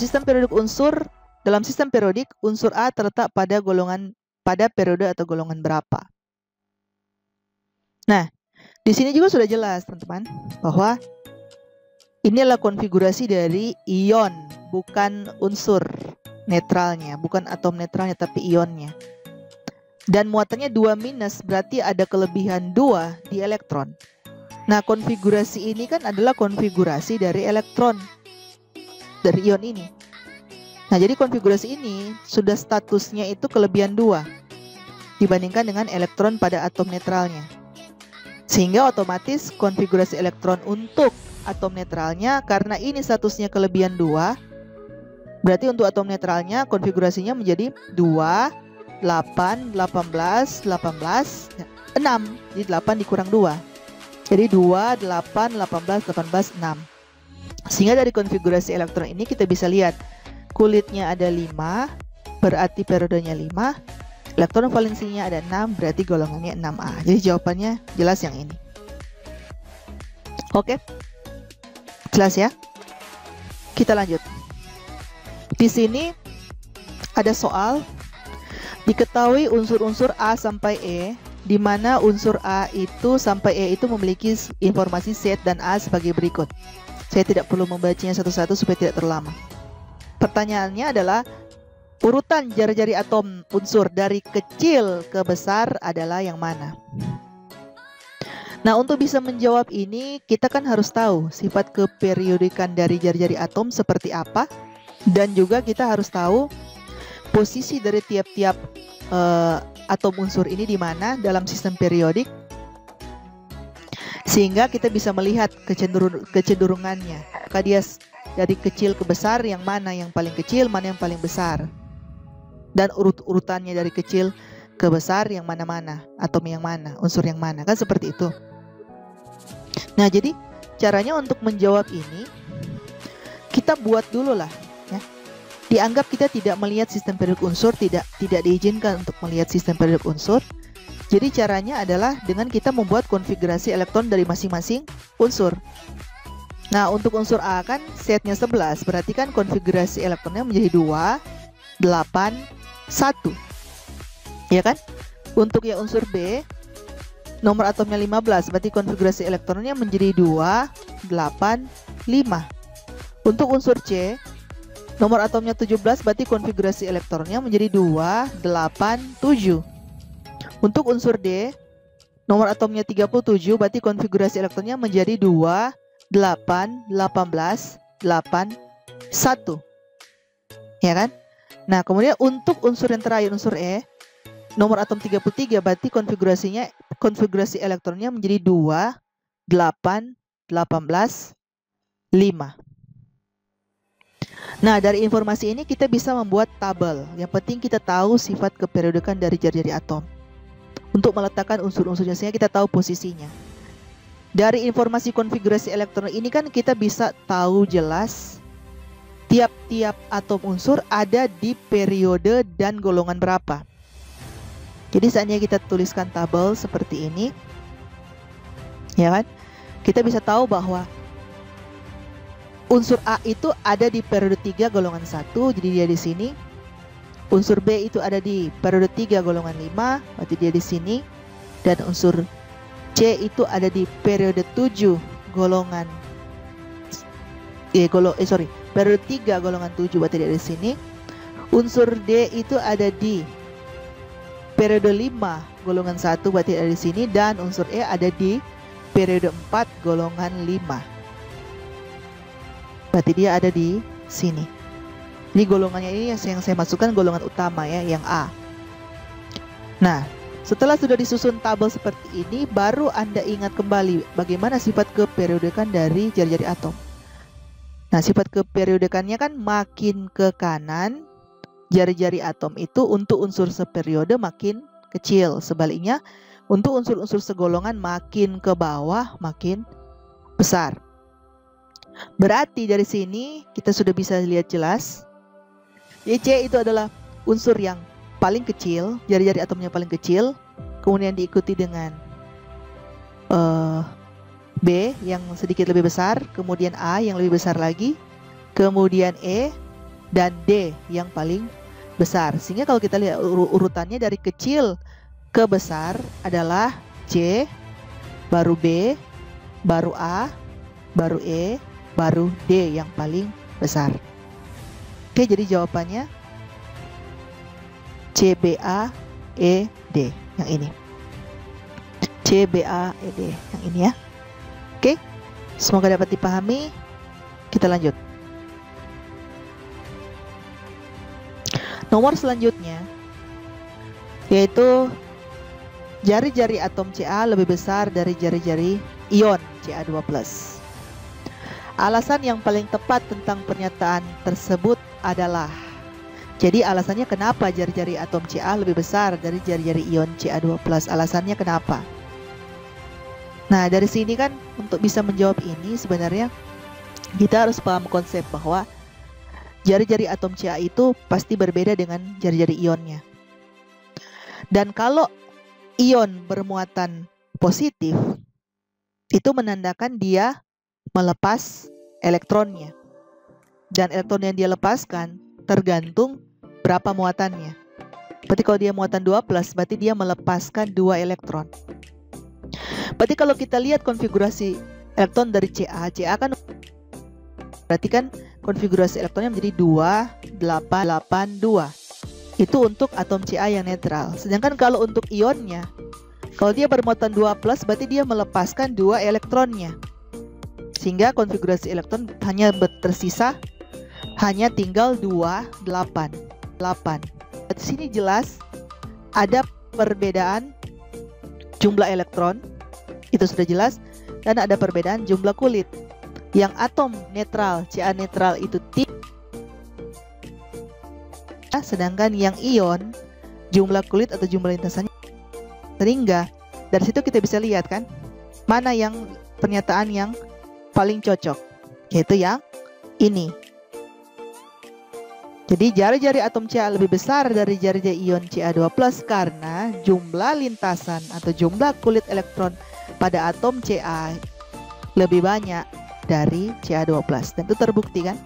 Speaker 1: sistem periodik unsur A terletak pada periode atau golongan berapa? Nah, di sini juga sudah jelas teman-teman bahwa ini adalah konfigurasi dari ion, bukan unsur netralnya, bukan atom netralnya tapi ionnya. Dan muatannya 2- berarti ada kelebihan 2 di elektron. Nah, konfigurasi ini kan adalah konfigurasi dari elektron dari ion ini. Nah, jadi konfigurasi ini sudah statusnya itu kelebihan 2 dibandingkan dengan elektron pada atom netralnya. Sehingga otomatis konfigurasi elektron untuk atom netralnya, karena ini statusnya kelebihan 2, berarti untuk atom netralnya konfigurasinya menjadi 2, 8, 18, 18, 6. Jadi 8 dikurang 2. Jadi 2, 8, 18, 18, 6. Sehingga dari konfigurasi elektron ini kita bisa lihat kulitnya ada 5, berarti periodenya 5. Elektron valensinya ada 6, berarti golongannya 6A. Jadi jawabannya jelas yang ini. Oke, jelas ya? Kita lanjut. Di sini ada soal, diketahui unsur-unsur A sampai E, di mana unsur A itu sampai E itu memiliki informasi Z dan A sebagai berikut. Saya tidak perlu membacanya satu-satu supaya tidak terlalu lama. Pertanyaannya adalah urutan jari-jari atom unsur dari kecil ke besar adalah yang mana? Nah, untuk bisa menjawab ini, kita kan harus tahu sifat keperiodikan dari jari-jari atom seperti apa. Dan juga kita harus tahu posisi dari tiap-tiap atom unsur ini di mana dalam sistem periodik. Sehingga kita bisa melihat kecenderungannya. Apakah dia dari kecil ke besar, yang mana yang paling kecil, mana yang paling besar. Dan urutannya dari kecil ke besar yang mana-mana, atom yang mana, unsur yang mana, kan seperti itu. Nah, jadi caranya untuk menjawab ini kita buat dulu lah ya. Dianggap kita tidak melihat sistem periodik unsur, tidak diizinkan untuk melihat sistem periodik unsur. Jadi caranya adalah dengan kita membuat konfigurasi elektron dari masing-masing unsur. Nah, untuk unsur A kan setnya 11, berarti kan konfigurasi elektronnya menjadi 2, 8, 1. Ya kan? Untuk yang unsur B, nomor atomnya 15, berarti konfigurasi elektronnya menjadi 2, 8, 5. Untuk unsur C, nomor atomnya 17, berarti konfigurasi elektronnya menjadi 2, 8, 7. Untuk unsur D, nomor atomnya 37, berarti konfigurasi elektronnya menjadi 2, 8, 18, 8, 1. Ya kan? Nah, kemudian untuk unsur yang terakhir, unsur E, nomor atom 33, berarti konfigurasi elektronnya menjadi 2, 8, 18, 5. Nah, dari informasi ini kita bisa membuat tabel. Yang penting kita tahu sifat keperiodikan dari jari-jari atom. Untuk meletakkan unsur-unsurnya sehingga kita tahu posisinya. Dari informasi konfigurasi elektron ini kan kita bisa tahu jelas tiap-tiap atom unsur ada di periode dan golongan berapa. Jadi seandainya kita tuliskan tabel seperti ini, ya kan? Kita bisa tahu bahwa unsur A itu ada di periode 3 golongan 1, jadi dia di sini. Unsur B itu ada di periode 3 golongan 5, berarti dia di sini. Dan unsur C itu ada di periode 7 golongan periode 3 golongan 7, berarti dia di sini. Unsur D itu ada di periode 5 golongan 1, berarti ada di sini. Dan unsur E ada di periode 4 golongan 5, berarti dia ada di sini. Ini golongannya ini yang saya masukkan golongan utama ya, yang A. Nah, setelah sudah disusun tabel seperti ini, baru Anda ingat kembali bagaimana sifat keperiodikan dari jari-jari atom. Nah, sifat keperiodikannya kan makin ke kanan, jari-jari atom itu untuk unsur seperiode makin kecil. Sebaliknya, untuk unsur-unsur segolongan makin ke bawah, makin besar. Berarti dari sini kita sudah bisa lihat jelas, YC itu adalah unsur yang paling kecil, jari-jari atomnya paling kecil, kemudian diikuti dengan B yang sedikit lebih besar, kemudian A yang lebih besar lagi, kemudian E, dan D yang paling besar. Sehingga kalau kita lihat urutannya dari kecil ke besar adalah C, baru B, baru A, baru E, baru D yang paling besar. Oke, jadi jawabannya CBAED yang ini. CBAED yang ini ya. Oke, semoga dapat dipahami. Kita lanjut. Nomor selanjutnya yaitu jari-jari atom Ca lebih besar dari jari-jari ion Ca2+. Alasan yang paling tepat tentang pernyataan tersebut adalah, jadi alasannya kenapa jari-jari atom Ca lebih besar dari jari-jari ion Ca2+. Alasannya kenapa? Nah, dari sini kan untuk bisa menjawab ini sebenarnya kita harus paham konsep bahwa jari-jari atom Ca itu pasti berbeda dengan jari-jari ionnya. Dan kalau ion bermuatan positif, itu menandakan dia melepas elektronnya. Dan elektron yang dia lepaskan tergantung berapa muatannya. Berarti kalau dia muatan 2+, berarti dia melepaskan 2 elektron. Berarti kalau kita lihat konfigurasi elektron dari Ca kan berarti kan konfigurasi elektronnya menjadi 2, 8, 8, 2. Itu untuk atom Ca yang netral. Sedangkan kalau untuk ionnya, kalau dia bermuatan 2+, berarti dia melepaskan 2 elektronnya. Sehingga konfigurasi elektron hanya tersisa, hanya tinggal 2, 8, 8. Di sini jelas ada perbedaan jumlah elektron, itu sudah jelas, dan ada perbedaan jumlah kulit. Yang atom netral, Ca netral itu sedangkan yang ion jumlah kulit atau jumlah lintasannya. Sehingga dari situ kita bisa lihat kan mana yang pernyataan yang paling cocok, yaitu yang ini. Jadi jari-jari atom Ca lebih besar dari jari-jari ion Ca2+ karena jumlah lintasan atau jumlah kulit elektron pada atom Ca lebih banyak dari Ca2+. Dan itu terbukti kan?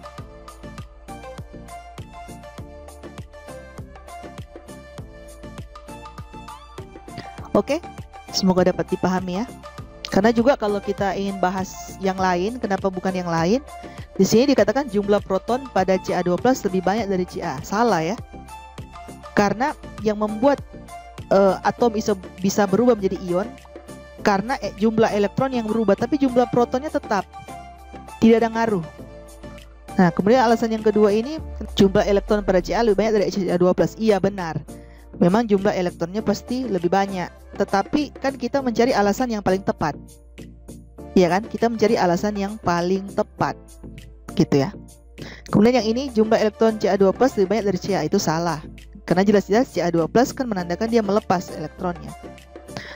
Speaker 1: Oke, semoga dapat dipahami ya. Karena juga kalau kita ingin bahas yang lain, kenapa bukan yang lain? Di sini dikatakan jumlah proton pada Ca2+ lebih banyak dari Ca. Salah ya. Karena yang membuat atom bisa berubah menjadi ion karena jumlah elektron yang berubah, tapi jumlah protonnya tetap tidak ada ngaruh. Nah, kemudian alasan yang kedua ini, jumlah elektron pada Ca lebih banyak dari Ca2+. Iya, benar. Memang jumlah elektronnya pasti lebih banyak. Tetapi kan kita mencari alasan yang paling tepat. Iya kan? Kita mencari alasan yang paling tepat. Gitu ya. Kemudian yang ini, jumlah elektron Ca2+ lebih banyak dari Ca. Itu salah. Karena jelas-jelas Ca2+ kan menandakan dia melepas elektronnya.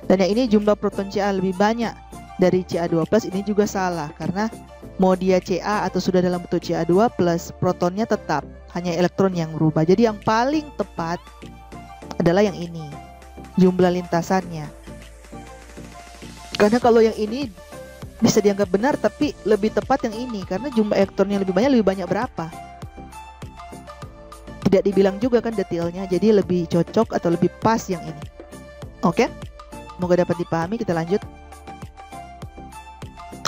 Speaker 1: Dan yang ini, jumlah proton Ca lebih banyak dari Ca2+, ini juga salah. Karena mau dia Ca atau sudah dalam bentuk Ca2+, protonnya tetap, hanya elektron yang berubah. Jadi yang paling tepat adalah yang ini, jumlah lintasannya. Karena kalau yang ini bisa dianggap benar, tapi lebih tepat yang ini, karena jumlah elektronnya lebih banyak berapa? Tidak dibilang juga kan detailnya, jadi lebih cocok atau lebih pas yang ini. Oke? Semoga dapat dipahami, kita lanjut.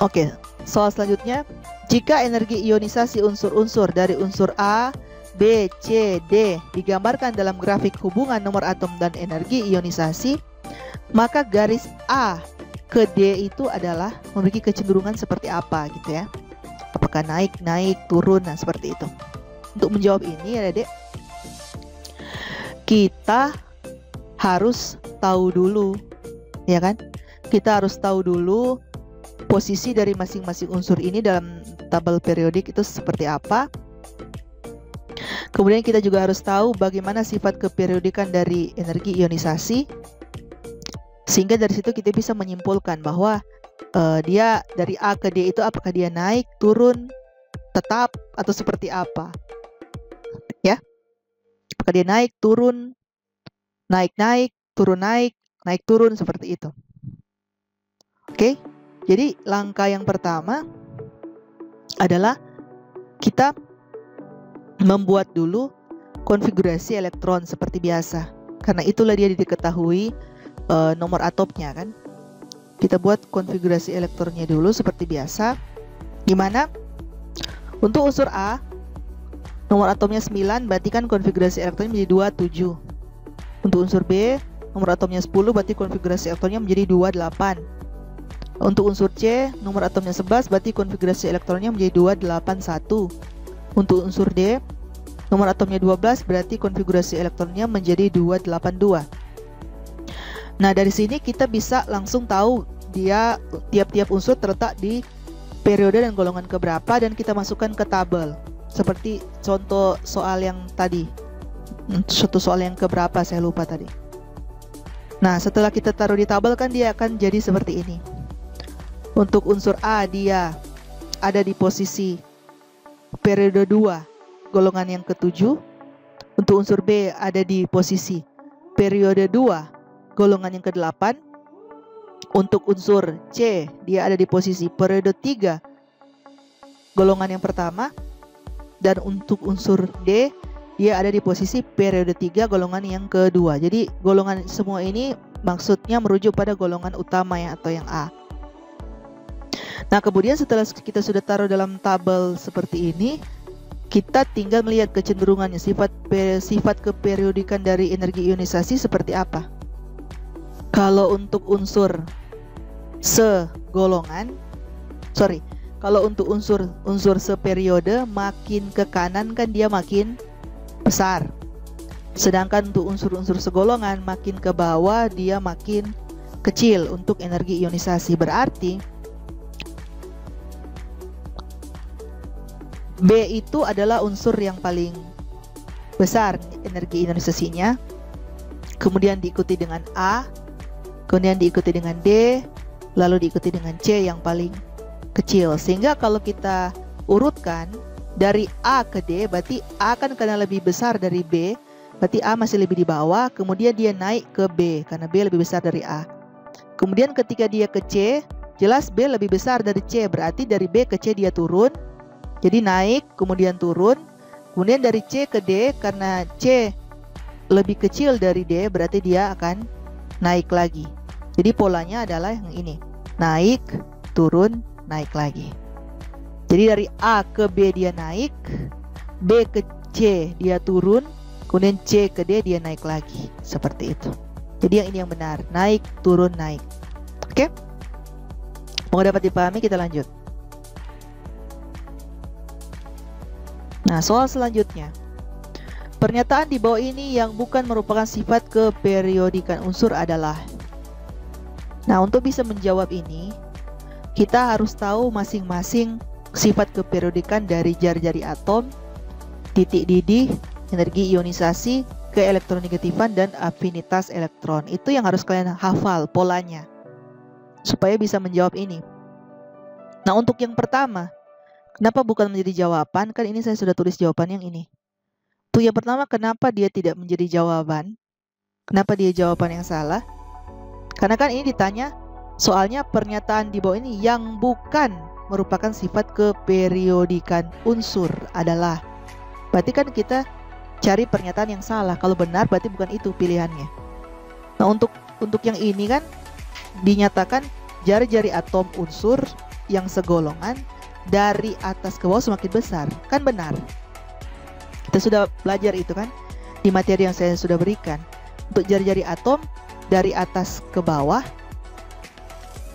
Speaker 1: Oke. Soal selanjutnya, jika energi ionisasi unsur-unsur dari unsur A, B, C, D digambarkan dalam grafik hubungan nomor atom dan energi ionisasi, maka garis A ke D itu adalah memiliki kecenderungan seperti apa gitu ya. Apakah naik, turun, nah seperti itu. Untuk menjawab ini Adik, kita harus tahu dulu, ya kan? Kita harus tahu dulu posisi dari masing-masing unsur ini dalam tabel periodik itu seperti apa. Kemudian kita juga harus tahu bagaimana sifat keperiodikan dari energi ionisasi, sehingga dari situ kita bisa menyimpulkan bahwa dia dari A ke D itu apakah dia naik, turun, tetap, atau seperti apa, ya? Apakah dia naik, turun, naik, turun, naik, turun, seperti itu. Oke? Jadi langkah yang pertama adalah kita membuat dulu konfigurasi elektron seperti biasa. Karena itulah dia diketahui nomor atomnya kan. Kita buat konfigurasi elektronnya dulu seperti biasa. Gimana? Untuk unsur A, nomor atomnya 9, berarti kan konfigurasi elektronnya menjadi 27. Untuk unsur B, nomor atomnya 10, berarti konfigurasi elektronnya menjadi 28. Untuk unsur C, nomor atomnya 11, berarti konfigurasi elektronnya menjadi 281. Untuk unsur D, nomor atomnya 12, berarti konfigurasi elektronnya menjadi 282. Nah, dari sini kita bisa langsung tahu dia tiap-tiap unsur terletak di periode dan golongan keberapa, dan kita masukkan ke tabel. Seperti contoh soal yang tadi. Suatu soal yang keberapa saya lupa tadi. Nah, setelah kita taruh di tabel kan dia akan jadi seperti ini. Untuk unsur A dia ada di posisi periode 2 golongan yang ke-7. Untuk unsur B ada di posisi periode 2 golongan yang ke-8. Untuk unsur C dia ada di posisi periode 3 golongan yang pertama. Dan untuk unsur D dia ada di posisi periode 3 golongan yang kedua. Jadi golongan semua ini maksudnya merujuk pada golongan utama ya, atau yang A. Nah, kemudian setelah kita sudah taruh dalam tabel seperti ini, kita tinggal melihat kecenderungannya, sifat keperiodikan dari energi ionisasi seperti apa. Kalau untuk unsur segolongan, kalau untuk unsur seperiode, makin ke kanan kan dia makin besar. Sedangkan untuk unsur-unsur segolongan, makin ke bawah dia makin kecil untuk energi ionisasi. Berarti B itu adalah unsur yang paling besar energi ionisasinya, kemudian diikuti dengan A, kemudian diikuti dengan D, lalu diikuti dengan C yang paling kecil. Sehingga kalau kita urutkan dari A ke D, berarti A kan karena lebih besar dari B, berarti A masih lebih di bawah, kemudian dia naik ke B karena B lebih besar dari A. Kemudian ketika dia ke C, jelas B lebih besar dari C, berarti dari B ke C dia turun. Jadi naik, kemudian turun. Kemudian dari C ke D, karena C lebih kecil dari D, berarti dia akan naik lagi. Jadi polanya adalah yang ini. Naik, turun, naik lagi. Jadi dari A ke B dia naik, B ke C dia turun, kemudian C ke D dia naik lagi. Seperti itu. Jadi yang ini yang benar. Naik, turun, naik. Oke? Mau dapat dipahami, kita lanjut. Nah, soal selanjutnya. Pernyataan di bawah ini yang bukan merupakan sifat keperiodikan unsur adalah. Nah, untuk bisa menjawab ini, kita harus tahu masing-masing sifat keperiodikan dari jari-jari atom, titik didih, energi ionisasi, keelektronegatifan, dan afinitas elektron. Itu yang harus kalian hafal polanya, supaya bisa menjawab ini. Nah, untuk yang pertama, kenapa bukan menjadi jawaban? Kan ini saya sudah tulis jawaban yang ini. Untuk yang pertama, kenapa dia tidak menjadi jawaban? Kenapa dia jawaban yang salah? Karena kan ini ditanya, soalnya pernyataan di bawah ini yang bukan merupakan sifat keperiodikan unsur adalah. Berarti kan kita cari pernyataan yang salah. Kalau benar berarti bukan itu pilihannya. Nah, untuk yang ini kan dinyatakan jari-jari atom unsur yang segolongan dari atas ke bawah semakin besar. Kan benar. Kita sudah belajar itu kan di materi yang saya sudah berikan. Untuk jari-jari atom dari atas ke bawah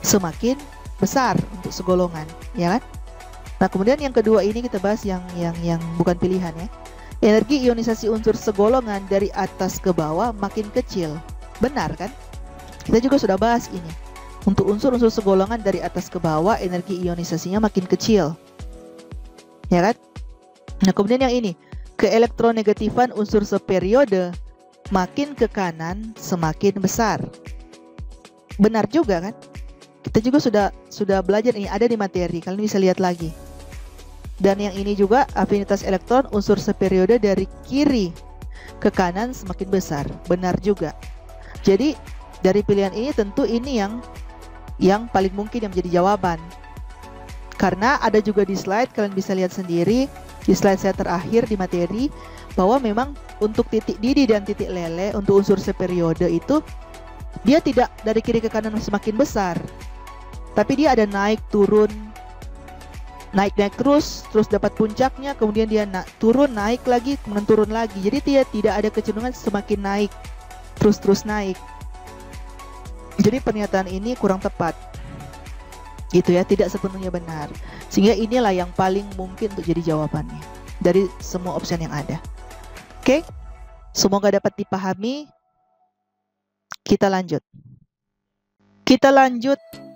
Speaker 1: semakin besar untuk segolongan, ya kan? Nah, kemudian yang kedua ini kita bahas yang bukan pilihan ya. Energi ionisasi unsur segolongan dari atas ke bawah makin kecil. Benar kan? Kita juga sudah bahas ini. Untuk unsur-unsur segolongan dari atas ke bawah energi ionisasinya makin kecil. Ya kan? Nah, kemudian yang ini, keelektronegatifan unsur seperiode makin ke kanan semakin besar. Benar juga kan? Kita juga sudah belajar ini, ada di materi, kalian bisa lihat lagi. Dan yang ini juga afinitas elektron unsur seperiode dari kiri ke kanan semakin besar. Benar juga. Jadi dari pilihan ini tentu ini yang paling mungkin yang menjadi jawaban. Karena ada juga di slide, kalian bisa lihat sendiri di slide saya terakhir di materi, bahwa memang untuk titik didih dan titik lele untuk unsur seperiode itu dia tidak dari kiri ke kanan semakin besar, tapi dia ada naik turun, naik terus dapat puncaknya, kemudian dia turun naik lagi, kemudian turun lagi. Jadi dia tidak ada kecenderungan semakin naik terus naik. Jadi pernyataan ini kurang tepat gitu ya, tidak sepenuhnya benar, sehingga inilah yang paling mungkin untuk jadi jawabannya dari semua opsi yang ada. Oke, semoga dapat dipahami. Kita lanjut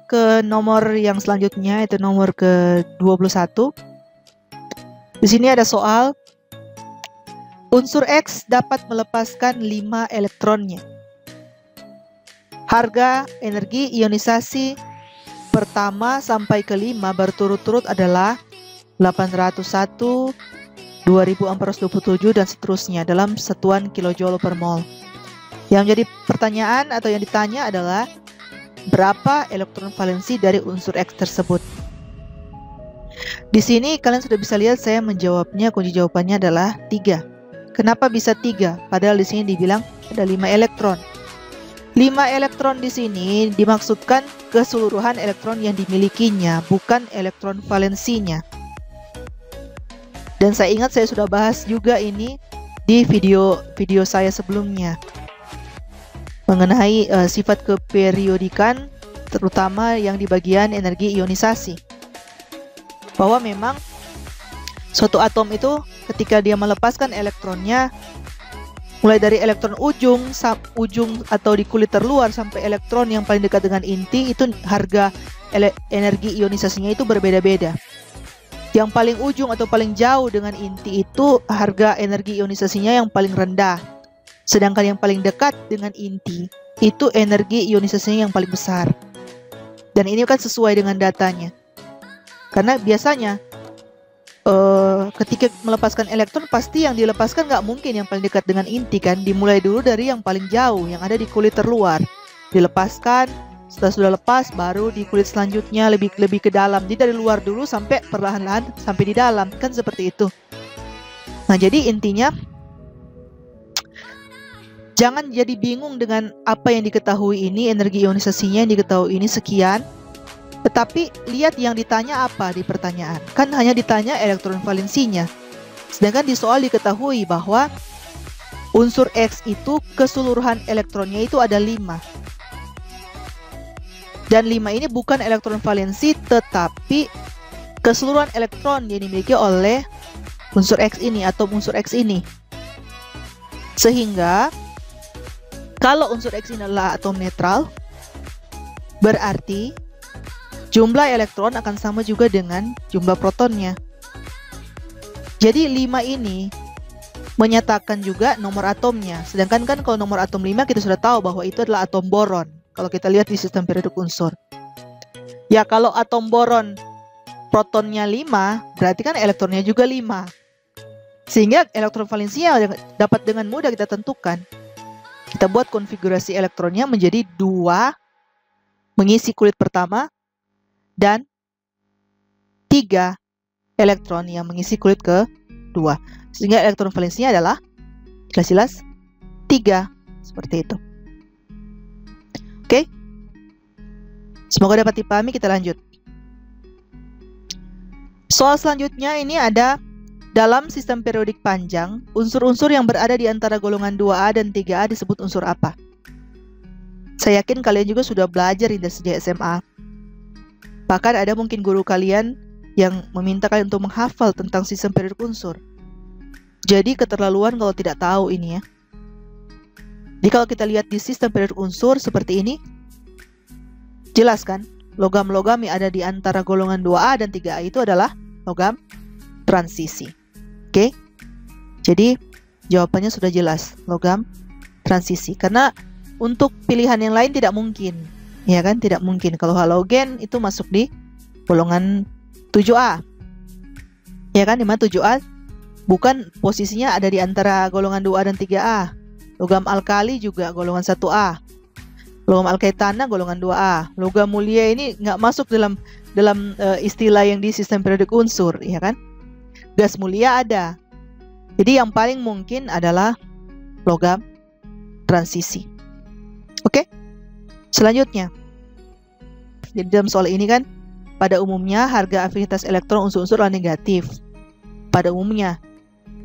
Speaker 1: ke nomor yang selanjutnya, itu nomor ke-21. Di sini ada soal, unsur X dapat melepaskan 5 elektronnya. Harga energi ionisasi pertama sampai ke-5 berturut-turut adalah 801, 2427 dan seterusnya dalam satuan kilojoule per mol. Yang jadi pertanyaan atau yang ditanya adalah berapa elektron valensi dari unsur X tersebut. Di sini kalian sudah bisa lihat saya menjawabnya, kunci jawabannya adalah 3. Kenapa bisa 3? Padahal di sini dibilang ada 5 elektron. 5 elektron di sini dimaksudkan keseluruhan elektron yang dimilikinya, bukan elektron valensinya. Dan saya ingat saya sudah bahas juga ini di video saya sebelumnya mengenai sifat keperiodikan, terutama yang di bagian energi ionisasi. Bahwa memang suatu atom itu ketika dia melepaskan elektronnya, mulai dari elektron ujung atau di kulit terluar sampai elektron yang paling dekat dengan inti, itu harga energi ionisasinya itu berbeda-beda. Yang paling ujung atau paling jauh dengan inti itu harga energi ionisasinya yang paling rendah. Sedangkan yang paling dekat dengan inti itu energi ionisasinya yang paling besar. Dan ini kan sesuai dengan datanya. Karena biasanya ketika melepaskan elektron, pasti yang dilepaskan nggak mungkin yang paling dekat dengan inti kan. Dimulai dulu dari yang paling jauh, yang ada di kulit terluar, dilepaskan. Setelah sudah lepas, baru di kulit selanjutnya lebih ke dalam. Jadi dari luar dulu sampai perlahan-lahan sampai di dalam, kan seperti itu. Nah, jadi intinya jangan jadi bingung dengan apa yang diketahui ini, energi ionisasinya yang diketahui ini sekian. Tetapi lihat yang ditanya apa di pertanyaan. Kan hanya ditanya elektron valensinya. Sedangkan di soal diketahui bahwa unsur X itu keseluruhan elektronnya itu ada 5. Dan 5 ini bukan elektron valensi, tetapi keseluruhan elektron yang dimiliki oleh unsur X ini, atom unsur X ini. Sehingga kalau unsur X ini adalah atom netral, berarti jumlah elektron akan sama juga dengan jumlah protonnya. Jadi 5 ini menyatakan juga nomor atomnya. Sedangkan kan kalau nomor atom 5 kita sudah tahu bahwa itu adalah atom boron. Kalau kita lihat di sistem periodik unsur. Ya kalau atom boron protonnya 5, berarti kan elektronnya juga 5. Sehingga elektron valensinya dapat dengan mudah kita tentukan. Kita buat konfigurasi elektronnya menjadi 2 mengisi kulit pertama dan 3 elektron yang mengisi kulit kedua. Sehingga elektron valensinya adalah jelas-jelas 3. Seperti itu. Oke? Semoga dapat dipahami, kita lanjut. Soal selanjutnya ini ada dalam sistem periodik panjang, unsur-unsur yang berada di antara golongan 2A dan 3A disebut unsur apa? Saya yakin kalian juga sudah belajar ini sejak SMA. Bahkan ada mungkin guru kalian yang meminta kalian untuk menghafal tentang sistem periodik unsur. Jadi keterlaluan kalau tidak tahu ini ya. Jadi kalau kita lihat di sistem periodik unsur seperti ini, jelas kan? Logam-logam yang ada di antara golongan 2A dan 3A itu adalah logam transisi. Oke? Jadi jawabannya sudah jelas, logam transisi. Karena untuk pilihan yang lain tidak mungkin. Ya kan? Tidak mungkin. Kalau halogen itu masuk di golongan 7A. Ya kan? Dimana 7A bukan posisinya ada di antara golongan 2A dan 3A. Logam alkali juga golongan 1A. Logam alkali tanah golongan 2A. Logam mulia ini nggak masuk dalam istilah yang di sistem periodik unsur, ya kan? Gas mulia ada. Jadi yang paling mungkin adalah logam transisi. Oke? Selanjutnya. Jadi dalam soal ini kan pada umumnya harga afinitas elektron unsur-unsur adalah negatif. Pada umumnya.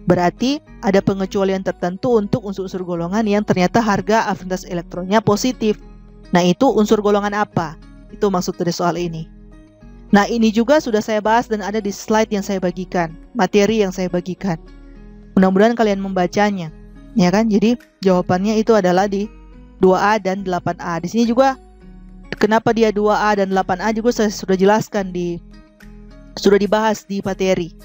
Speaker 1: Berarti ada pengecualian tertentu untuk unsur-unsur golongan yang ternyata harga afinitas elektronnya positif. Nah, itu unsur golongan apa? Itu maksud dari soal ini. Nah, ini juga sudah saya bahas dan ada di slide yang saya bagikan, materi yang saya bagikan. Mudah-mudahan kalian membacanya, ya kan? Jadi jawabannya itu adalah di 2A dan 8A. Di sini juga kenapa dia 2A dan 8A juga saya sudah jelaskan sudah dibahas di materi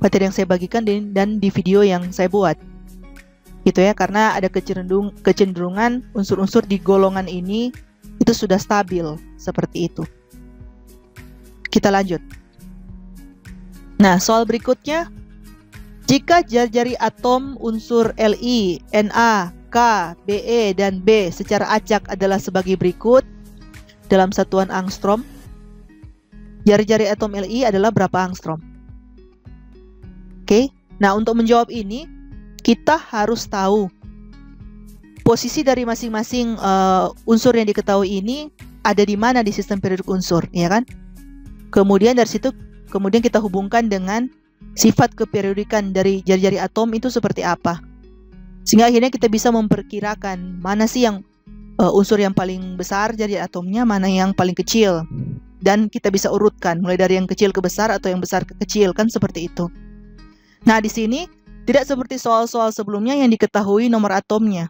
Speaker 1: yang saya bagikan dan di video yang saya buat. Gitu ya, karena ada kecenderungan unsur-unsur di golongan ini itu sudah stabil seperti itu. Kita lanjut. Nah, soal berikutnya, jika jari-jari atom unsur Li, Na, K, Be, dan B secara acak adalah sebagai berikut dalam satuan angstrom, jari-jari atom Li adalah berapa angstrom? Oke, nah untuk menjawab ini, kita harus tahu posisi dari masing-masing unsur yang diketahui ini ada di mana di sistem periodik unsur, ya kan? Kemudian dari situ, kemudian kita hubungkan dengan sifat keperiodikan dari jari-jari atom itu seperti apa. Sehingga akhirnya kita bisa memperkirakan mana sih yang unsur yang paling besar jari atomnya, mana yang paling kecil. Dan kita bisa urutkan, mulai dari yang kecil ke besar atau yang besar ke kecil, kan seperti itu. Nah, di sini tidak seperti soal-soal sebelumnya yang diketahui nomor atomnya.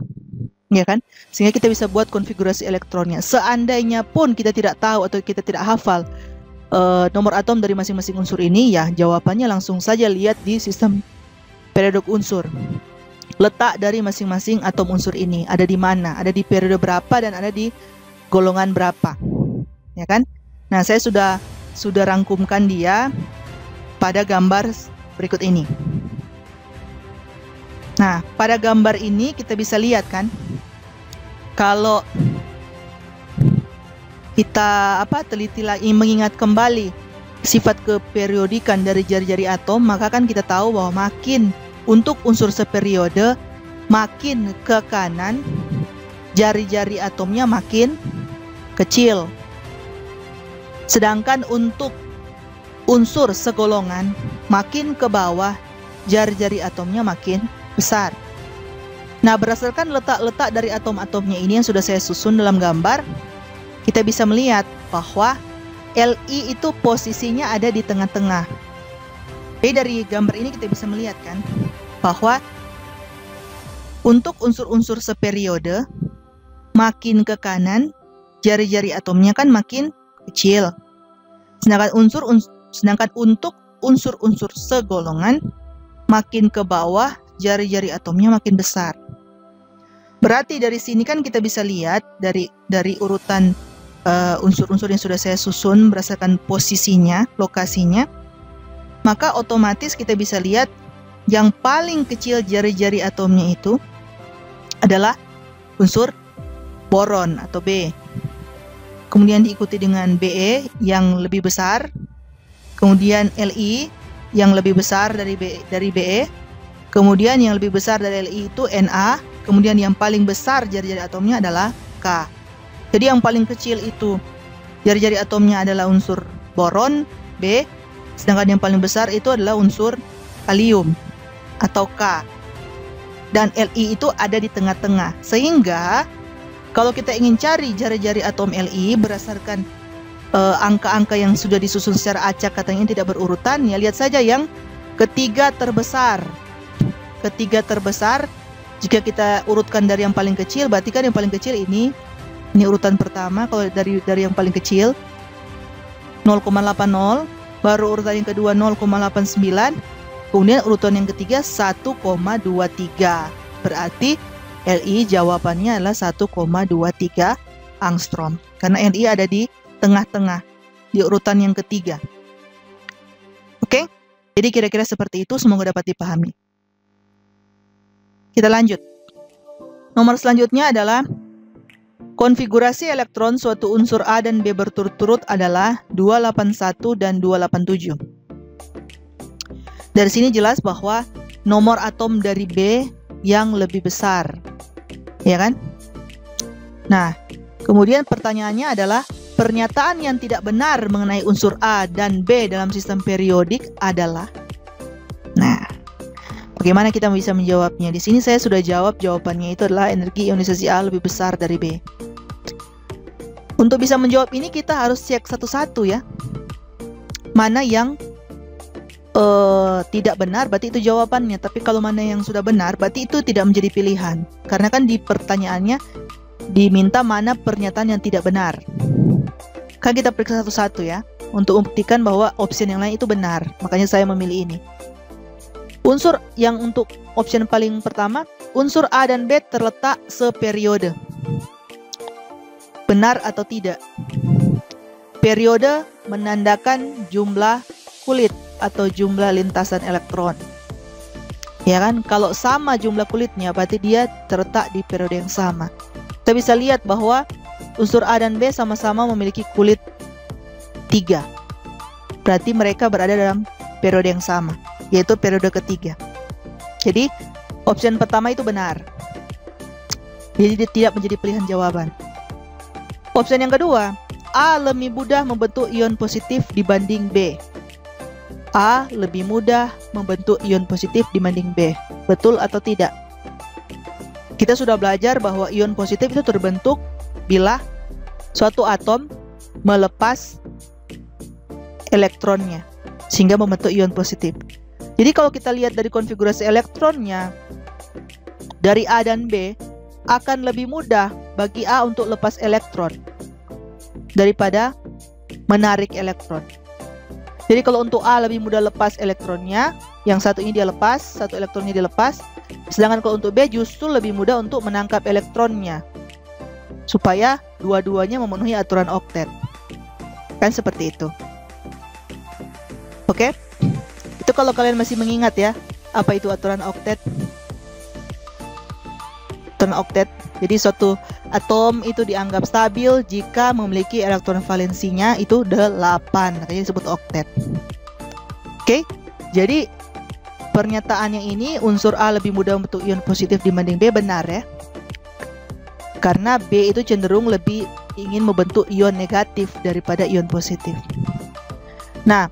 Speaker 1: Ya kan? Sehingga kita bisa buat konfigurasi elektronnya. Seandainya pun kita tidak tahu atau kita tidak hafal nomor atom dari masing-masing unsur ini, ya jawabannya langsung saja lihat di sistem periodik unsur. Letak dari masing-masing atom unsur ini ada di mana, ada di periode berapa dan ada di golongan berapa, ya kan? Nah, saya sudah rangkumkan dia pada gambar berikut ini. Nah, pada gambar ini kita bisa lihat kan, kalau kita teliti lagi, mengingat kembali sifat keperiodikan dari jari-jari atom, maka kan kita tahu bahwa makin untuk unsur seperiode, makin ke kanan jari-jari atomnya makin kecil. Sedangkan untuk unsur segolongan, makin ke bawah jari-jari atomnya makin besar. Nah, berdasarkan letak-letak dari atom-atomnya ini yang sudah saya susun dalam gambar, kita bisa melihat bahwa Li itu posisinya ada di tengah-tengah. Jadi dari gambar ini kita bisa melihat kan bahwa untuk unsur-unsur seperiode makin ke kanan jari-jari atomnya kan makin kecil. Sedangkan untuk unsur-unsur segolongan makin ke bawah jari-jari atomnya makin besar. Berarti dari sini kan kita bisa lihat dari urutan unsur-unsur yang sudah saya susun berdasarkan posisinya, lokasinya, maka otomatis kita bisa lihat yang paling kecil jari-jari atomnya itu adalah unsur boron atau B. Kemudian diikuti dengan Be yang lebih besar, kemudian Li yang lebih besar dari Be, kemudian yang lebih besar dari Li itu Na, kemudian yang paling besar jari-jari atomnya adalah K. Jadi yang paling kecil itu jari-jari atomnya adalah unsur boron, B, sedangkan yang paling besar itu adalah unsur kalium atau K. Dan Li itu ada di tengah-tengah. Sehingga kalau kita ingin cari jari-jari atom Li berdasarkan angka-angka yang sudah disusun secara acak katanya tidak berurutan, ya lihat saja yang ketiga terbesar. Ketiga terbesar, jika kita urutkan dari yang paling kecil, berarti kan yang paling kecil ini urutan pertama. Kalau dari yang paling kecil 0,80, baru urutan yang kedua 0,89, kemudian urutan yang ketiga 1,23. Berarti Li jawabannya adalah 1,23 angstrom. Karena Li ada di tengah-tengah, di urutan yang ketiga. Oke? Jadi kira-kira seperti itu, semoga dapat dipahami. Kita lanjut. Nomor selanjutnya adalah konfigurasi elektron suatu unsur A dan B berturut-turut adalah 281 dan 287. Dari sini jelas bahwa nomor atom dari B yang lebih besar, ya kan? Nah, kemudian pertanyaannya adalah pernyataan yang tidak benar mengenai unsur A dan B dalam sistem periodik adalah. Nah, bagaimana kita bisa menjawabnya? Di sini saya sudah jawab, jawabannya itu adalah energi ionisasi A lebih besar dari B. Untuk bisa menjawab ini kita harus cek satu-satu ya. Mana yang tidak benar, berarti itu jawabannya. Tapi kalau mana yang sudah benar, berarti itu tidak menjadi pilihan. Karena kan di pertanyaannya diminta mana pernyataan yang tidak benar. Kan kita periksa satu-satu ya, untuk membuktikan bahwa opsi yang lain itu benar. Makanya saya memilih ini. Unsur yang untuk opsi paling pertama, unsur A dan B terletak seperiode. Benar atau tidak? Periode menandakan jumlah kulit atau jumlah lintasan elektron. Ya kan? Kalau sama jumlah kulitnya, berarti dia terletak di periode yang sama. Kita bisa lihat bahwa unsur A dan B sama-sama memiliki kulit 3. Berarti mereka berada dalam periode yang sama, yaitu periode ketiga. Jadi, opsi pertama itu benar. Jadi dia tidak menjadi pilihan jawaban. Opsi yang kedua, A lebih mudah membentuk ion positif dibanding B. A lebih mudah membentuk ion positif dibanding B. Betul atau tidak? Kita sudah belajar bahwa ion positif itu terbentuk bila suatu atom melepas elektronnya sehingga membentuk ion positif. Jadi kalau kita lihat dari konfigurasi elektronnya, dari A dan B akan lebih mudah bagi A untuk lepas elektron daripada menarik elektron. Jadi kalau untuk A lebih mudah lepas elektronnya, yang satu ini dia lepas, satu elektronnya dilepas. Sedangkan kalau untuk B justru lebih mudah untuk menangkap elektronnya, supaya dua-duanya memenuhi aturan oktet. Kan seperti itu. Oke? Itu kalau kalian masih mengingat ya, apa itu aturan oktet? Aturan oktet. Jadi suatu atom itu dianggap stabil jika memiliki elektron valensinya itu 8. Makanya disebut oktet. Oke? Jadi pernyataannya ini unsur A lebih mudah membentuk ion positif dibanding B benar ya. Karena B itu cenderung lebih ingin membentuk ion negatif daripada ion positif. Nah,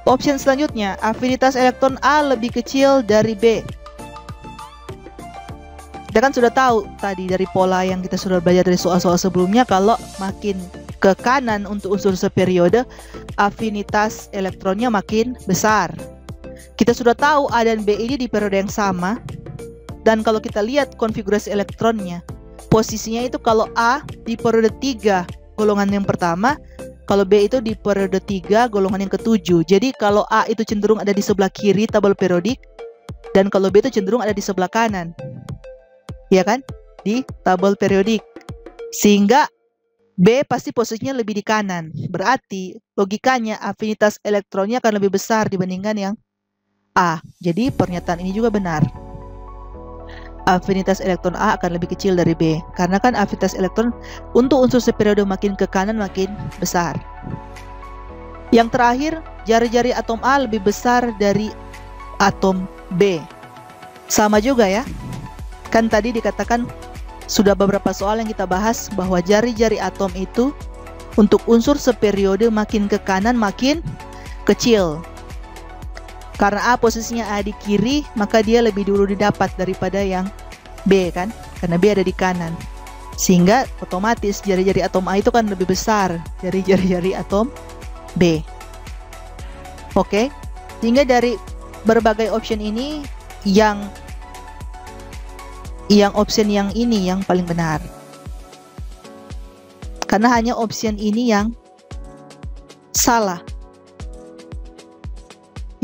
Speaker 1: opsi selanjutnya, afinitas elektron A lebih kecil dari B. Kita kan sudah tahu tadi dari pola yang kita sudah belajar dari soal-soal sebelumnya, kalau makin ke kanan untuk unsur seperiode, afinitas elektronnya makin besar. Kita sudah tahu A dan B ini di periode yang sama. Dan kalau kita lihat konfigurasi elektronnya, posisinya itu kalau A di periode 3 golongan yang pertama, kalau B itu di periode 3 golongan yang ke-7. Jadi kalau A itu cenderung ada di sebelah kiri tabel periodik, dan kalau B itu cenderung ada di sebelah kanan. Ya kan? Di tabel periodik. Sehingga B pasti posisinya lebih di kanan. Berarti logikanya afinitas elektronnya akan lebih besar dibandingkan yang A. Jadi pernyataan ini juga benar. Afinitas elektron A akan lebih kecil dari B. Karena kan afinitas elektron untuk unsur seperiode makin ke kanan makin besar. Yang terakhir, jari-jari atom A lebih besar dari atom B. Sama juga ya. Kan tadi dikatakan sudah beberapa soal yang kita bahas bahwa jari-jari atom itu untuk unsur seperiode makin ke kanan makin kecil. Karena A posisinya A di kiri, maka dia lebih dulu didapat daripada yang B kan, karena B ada di kanan. Sehingga otomatis jari-jari atom A itu kan lebih besar dari jari-jari atom B. Oke, sehingga dari berbagai option ini yang option yang ini yang paling benar. Karena hanya option ini yang salah.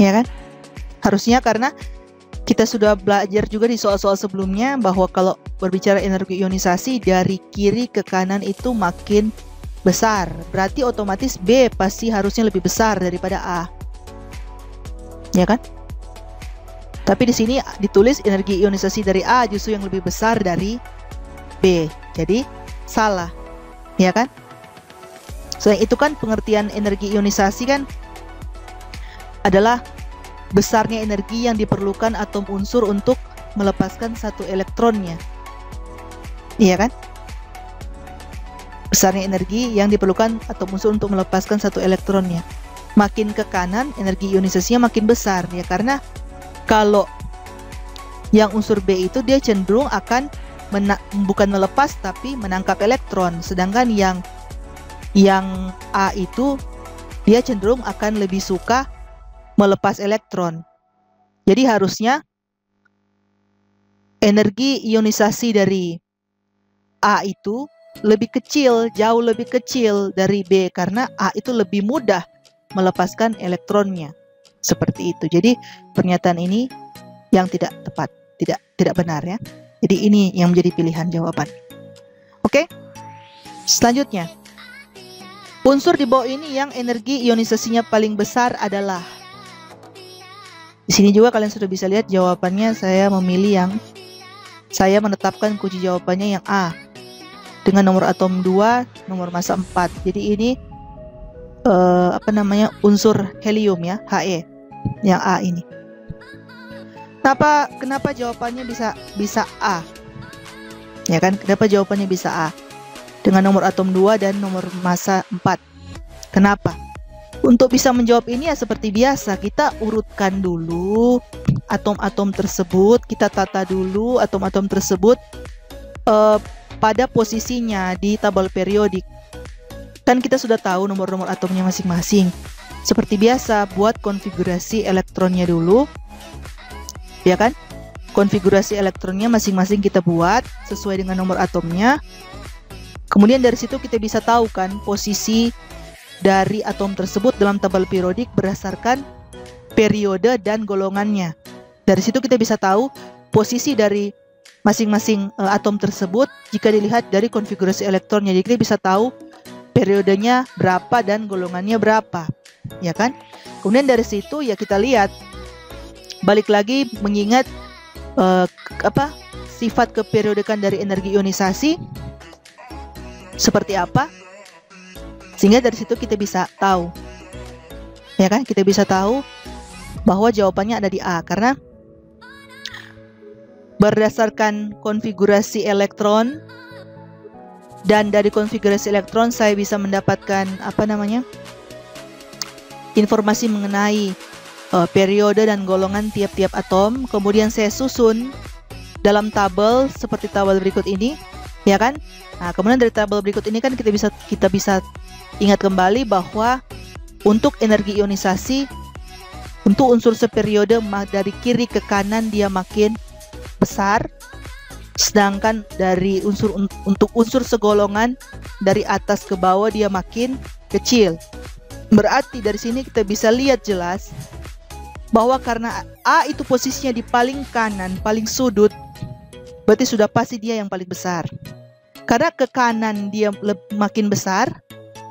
Speaker 1: Ya kan? Harusnya, karena kita sudah belajar juga di soal-soal sebelumnya bahwa kalau berbicara energi ionisasi dari kiri ke kanan itu makin besar. Berarti otomatis B pasti harusnya lebih besar daripada A. Ya kan? Tapi di sini ditulis energi ionisasi dari A justru yang lebih besar dari B. Jadi salah. Ya kan? Selain itu kan pengertian energi ionisasi kan adalah besarnya energi yang diperlukan atom unsur untuk melepaskan satu elektronnya. Iya kan? Besarnya energi yang diperlukan atom unsur untuk melepaskan satu elektronnya. Makin ke kanan, energi ionisasinya makin besar. Ya, karena kalau yang unsur B itu dia cenderung akan bukan melepas tapi menangkap elektron. Sedangkan yang A itu dia cenderung akan lebih suka melepas elektron. Jadi harusnya energi ionisasi dari A itu lebih kecil, jauh lebih kecil dari B, karena A itu lebih mudah melepaskan elektronnya. Seperti itu. Jadi pernyataan ini yang tidak tepat, tidak benar ya. Jadi ini yang menjadi pilihan jawaban. Oke. Selanjutnya, unsur di bawah ini yang energi ionisasinya paling besar adalah. Di sini juga kalian sudah bisa lihat jawabannya. Saya menetapkan kunci jawabannya yang A dengan nomor atom 2, nomor massa 4. Jadi ini unsur helium ya, He, yang A ini. Kenapa jawabannya bisa A? Ya kan? Kenapa jawabannya bisa A? Dengan nomor atom 2 dan nomor massa 4. Kenapa? Untuk bisa menjawab ini ya seperti biasa, kita urutkan dulu atom-atom tersebut, kita tata dulu atom-atom tersebut pada posisinya di tabel periodik. Kan kita sudah tahu nomor-nomor atomnya masing-masing. Seperti biasa, buat konfigurasi elektronnya dulu. Ya kan? Konfigurasi elektronnya masing-masing kita buat sesuai dengan nomor atomnya. Kemudian dari situ kita bisa tahu kan posisi dari atom tersebut dalam tabel periodik berdasarkan periode dan golongannya. Dari situ kita bisa tahu posisi dari masing-masing atom tersebut jika dilihat dari konfigurasi elektronnya. Jadi kita bisa tahu periodenya berapa dan golongannya berapa, ya kan? Kemudian dari situ ya kita lihat, balik lagi mengingat sifat keperiodikan dari energi ionisasi seperti apa. Sehingga dari situ kita bisa tahu, ya kan? Kita bisa tahu bahwa jawabannya ada di A, karena berdasarkan konfigurasi elektron dan dari konfigurasi elektron saya bisa mendapatkan informasi mengenai periode dan golongan tiap-tiap atom. Kemudian saya susun dalam tabel seperti tabel berikut ini, ya kan? Nah, kemudian dari tabel berikut ini kan kita bisa ingat kembali bahwa untuk energi ionisasi Untuk unsur seperiode dari kiri ke kanan dia makin besar, sedangkan dari untuk unsur segolongan dari atas ke bawah dia makin kecil. Berarti dari sini kita bisa lihat jelas bahwa karena A itu posisinya di paling kanan, paling sudut, berarti sudah pasti dia yang paling besar. Karena ke kanan dia makin besar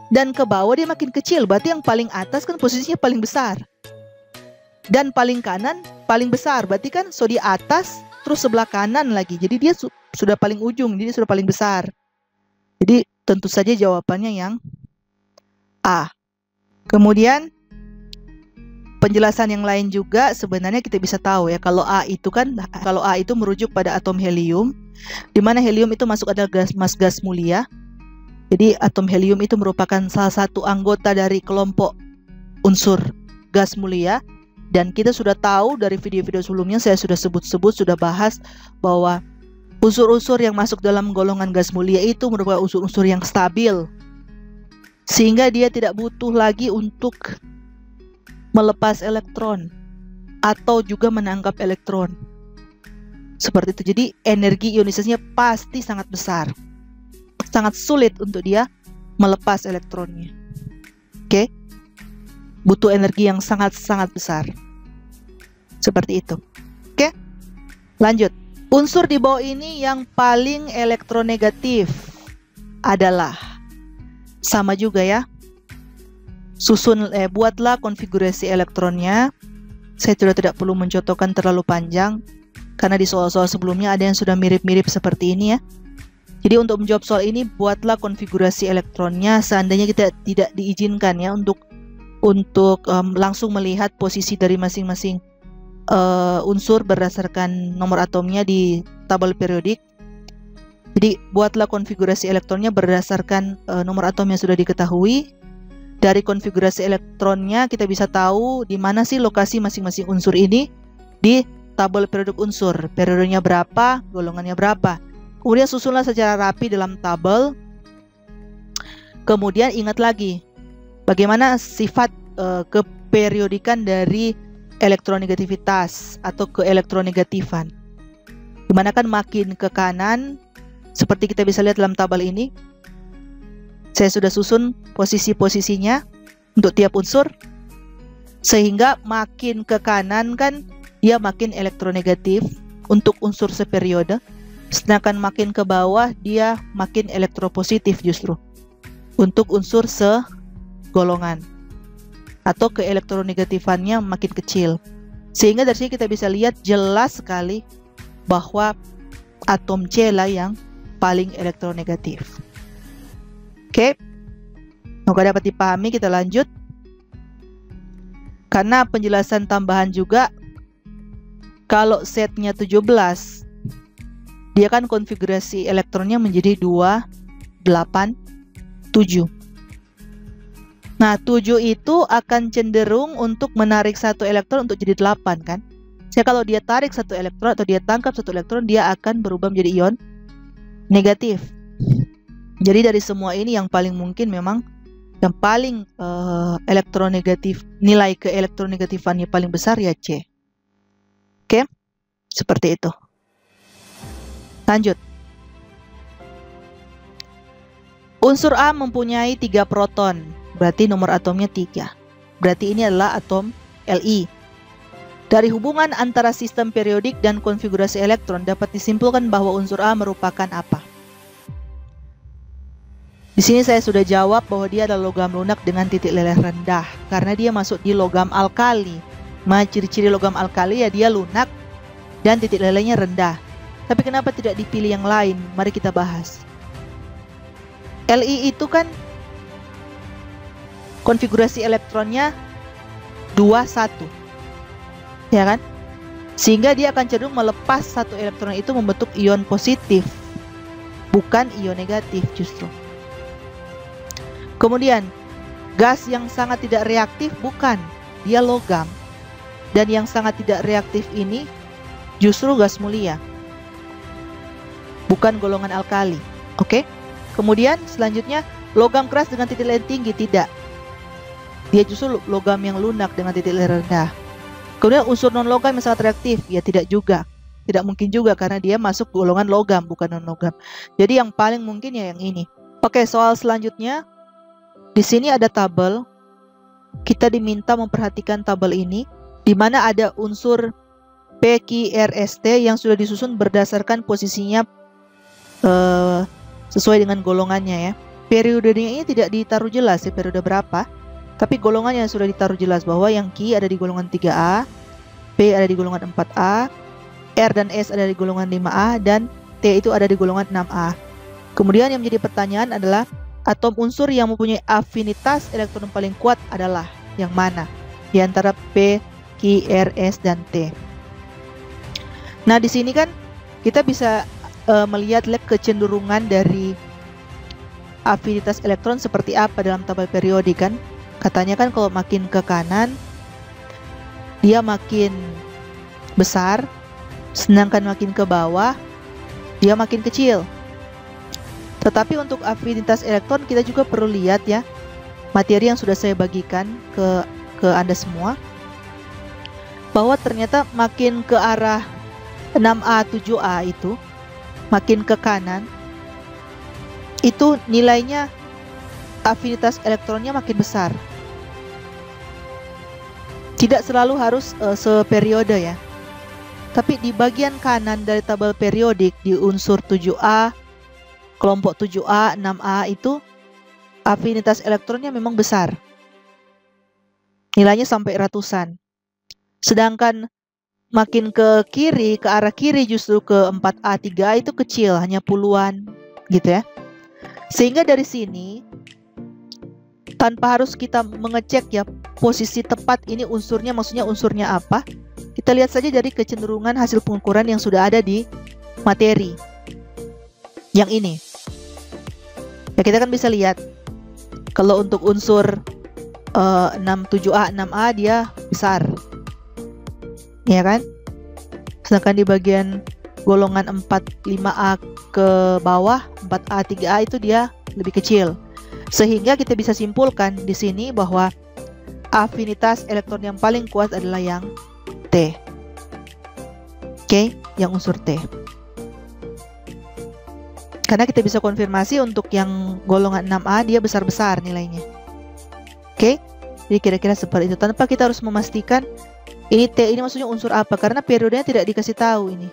Speaker 1: dan ke bawah dia makin kecil, berarti yang paling atas kan posisinya paling besar. Dan paling kanan paling besar, berarti kan so di atas terus sebelah kanan lagi. Jadi dia sudah paling ujung, jadi sudah paling besar. Jadi tentu saja jawabannya yang A. Kemudian penjelasan yang lain juga sebenarnya kita bisa tahu ya, kalau A itu merujuk pada atom helium, di mana helium itu masuk adalah gas mulia. Jadi atom helium itu merupakan salah satu anggota dari kelompok unsur gas mulia. Dan kita sudah tahu dari video-video sebelumnya, saya sudah sudah bahas bahwa unsur-unsur yang masuk dalam golongan gas mulia itu merupakan unsur-unsur yang stabil, sehingga dia tidak butuh lagi untuk melepas elektron atau juga menangkap elektron. Seperti itu. Jadi energi ionisasinya pasti sangat besar, sangat sulit untuk dia melepas elektronnya. Oke? Butuh energi yang sangat-sangat besar. Seperti itu. Oke? Lanjut. Unsur di bawah ini yang paling elektronegatif adalah, sama juga ya, buatlah konfigurasi elektronnya. Saya tidak perlu mencontohkan terlalu panjang, karena di soal-soal sebelumnya ada yang sudah mirip-mirip seperti ini ya. Jadi untuk menjawab soal ini, buatlah konfigurasi elektronnya. Seandainya kita tidak diizinkan ya untuk langsung melihat posisi dari masing-masing unsur berdasarkan nomor atomnya di tabel periodik. Jadi buatlah konfigurasi elektronnya berdasarkan nomor atom yang sudah diketahui. Dari konfigurasi elektronnya kita bisa tahu di mana sih lokasi masing-masing unsur ini di tabel periodik unsur. Periodenya berapa, golongannya berapa. Kemudian susunlah secara rapi dalam tabel. Kemudian ingat lagi bagaimana sifat keperiodikan dari elektronegativitas atau keelektronegatifan. Dimana kan makin ke kanan, seperti kita bisa lihat dalam tabel ini, saya sudah susun posisi-posisinya untuk tiap unsur, sehingga makin ke kanan kan dia makin elektronegatif untuk unsur seperiode, sedangkan makin ke bawah dia makin elektropositif justru untuk unsur segolongan, atau keelektronegatifannya makin kecil. Sehingga dari sini kita bisa lihat jelas sekali bahwa atom C lah yang paling elektronegatif. Oke, semoga dapat dipahami. Kita lanjut. Karena penjelasan tambahan juga, kalau setnya 17, dia kan konfigurasi elektronnya menjadi 2, 8, 7. Nah, 7 itu akan cenderung untuk menarik satu elektron untuk jadi 8 kan. Jadi kalau dia tarik satu elektron atau dia tangkap satu elektron, dia akan berubah menjadi ion negatif. Jadi dari semua ini yang paling mungkin memang yang paling elektronegatif, nilai keelektronegatifannya paling besar ya C. Oke, seperti itu. Lanjut. Unsur A mempunyai 3 proton. Berarti nomor atomnya 3. Berarti ini adalah atom Li. Dari hubungan antara sistem periodik dan konfigurasi elektron dapat disimpulkan bahwa unsur A merupakan apa? Di sini saya sudah jawab bahwa dia adalah logam lunak dengan titik leleh rendah karena dia masuk di logam alkali. Ciri-ciri logam alkali ya dia lunak dan titik lelehnya rendah. Tapi kenapa tidak dipilih yang lain? Mari kita bahas. Li itu kan konfigurasi elektronnya 2-1, ya kan? Sehingga dia akan cenderung melepas satu elektron itu membentuk ion positif, bukan ion negatif justru. Kemudian gas yang sangat tidak reaktif bukan, dia logam. Dan yang sangat tidak reaktif ini justru gas mulia, bukan golongan alkali. Oke? Kemudian selanjutnya logam keras dengan titik leleh tinggi tidak. Dia justru logam yang lunak dengan titik leleh rendah. Kemudian unsur non-logam yang sangat reaktif, ya tidak juga. Tidak mungkin juga karena dia masuk golongan logam, bukan non-logam. Jadi yang paling mungkin ya yang ini. Oke, soal selanjutnya. Di sini ada tabel. Kita diminta memperhatikan tabel ini, di mana ada unsur P, Q, R, S, T yang sudah disusun berdasarkan posisinya sesuai dengan golongannya ya. Periodenya ini tidak ditaruh jelas ya, periode berapa. Tapi golongannya sudah ditaruh jelas bahwa yang Q ada di golongan 3A, P ada di golongan 4A, R dan S ada di golongan 5A, dan T itu ada di golongan 6A. Kemudian yang menjadi pertanyaan adalah atom unsur yang mempunyai afinitas elektron paling kuat adalah yang mana? Di antara P, Q, R, S, dan T. Nah, di sini kan kita bisa melihat kecenderungan dari afinitas elektron seperti apa dalam tabel periodik kan. Katanya kan kalau makin ke kanan dia makin besar, sedangkan makin ke bawah dia makin kecil. Tetapi untuk afinitas elektron kita juga perlu lihat ya, materi yang sudah saya bagikan ke Anda semua, bahwa ternyata makin ke arah 6A, 7A itu, makin ke kanan, itu nilainya afinitas elektronnya makin besar. Tidak selalu harus seperiode ya. Tapi di bagian kanan dari tabel periodik di unsur 7A, kelompok 7A, 6A itu afinitas elektronnya memang besar. Nilainya sampai ratusan. Sedangkan makin ke kiri, ke arah kiri justru ke 4A, 3A itu kecil, hanya puluhan gitu ya. Sehingga dari sini tanpa harus kita mengecek ya posisi tepat ini unsurnya, maksudnya unsurnya apa, kita lihat saja dari kecenderungan hasil pengukuran yang sudah ada di materi yang ini ya. Kita kan bisa lihat kalau untuk unsur 7A, 6A dia besar ya kan, sedangkan di bagian golongan 4, 5A ke bawah, 4A, 3A itu dia lebih kecil. Sehingga kita bisa simpulkan di sini bahwa afinitas elektron yang paling kuat adalah yang T. Oke, yang unsur T. Karena kita bisa konfirmasi untuk yang golongan 6A dia besar-besar nilainya. Oke, jadi kira-kira seperti itu. Tanpa kita harus memastikan ini T ini maksudnya unsur apa, karena periodenya tidak dikasih tahu ini.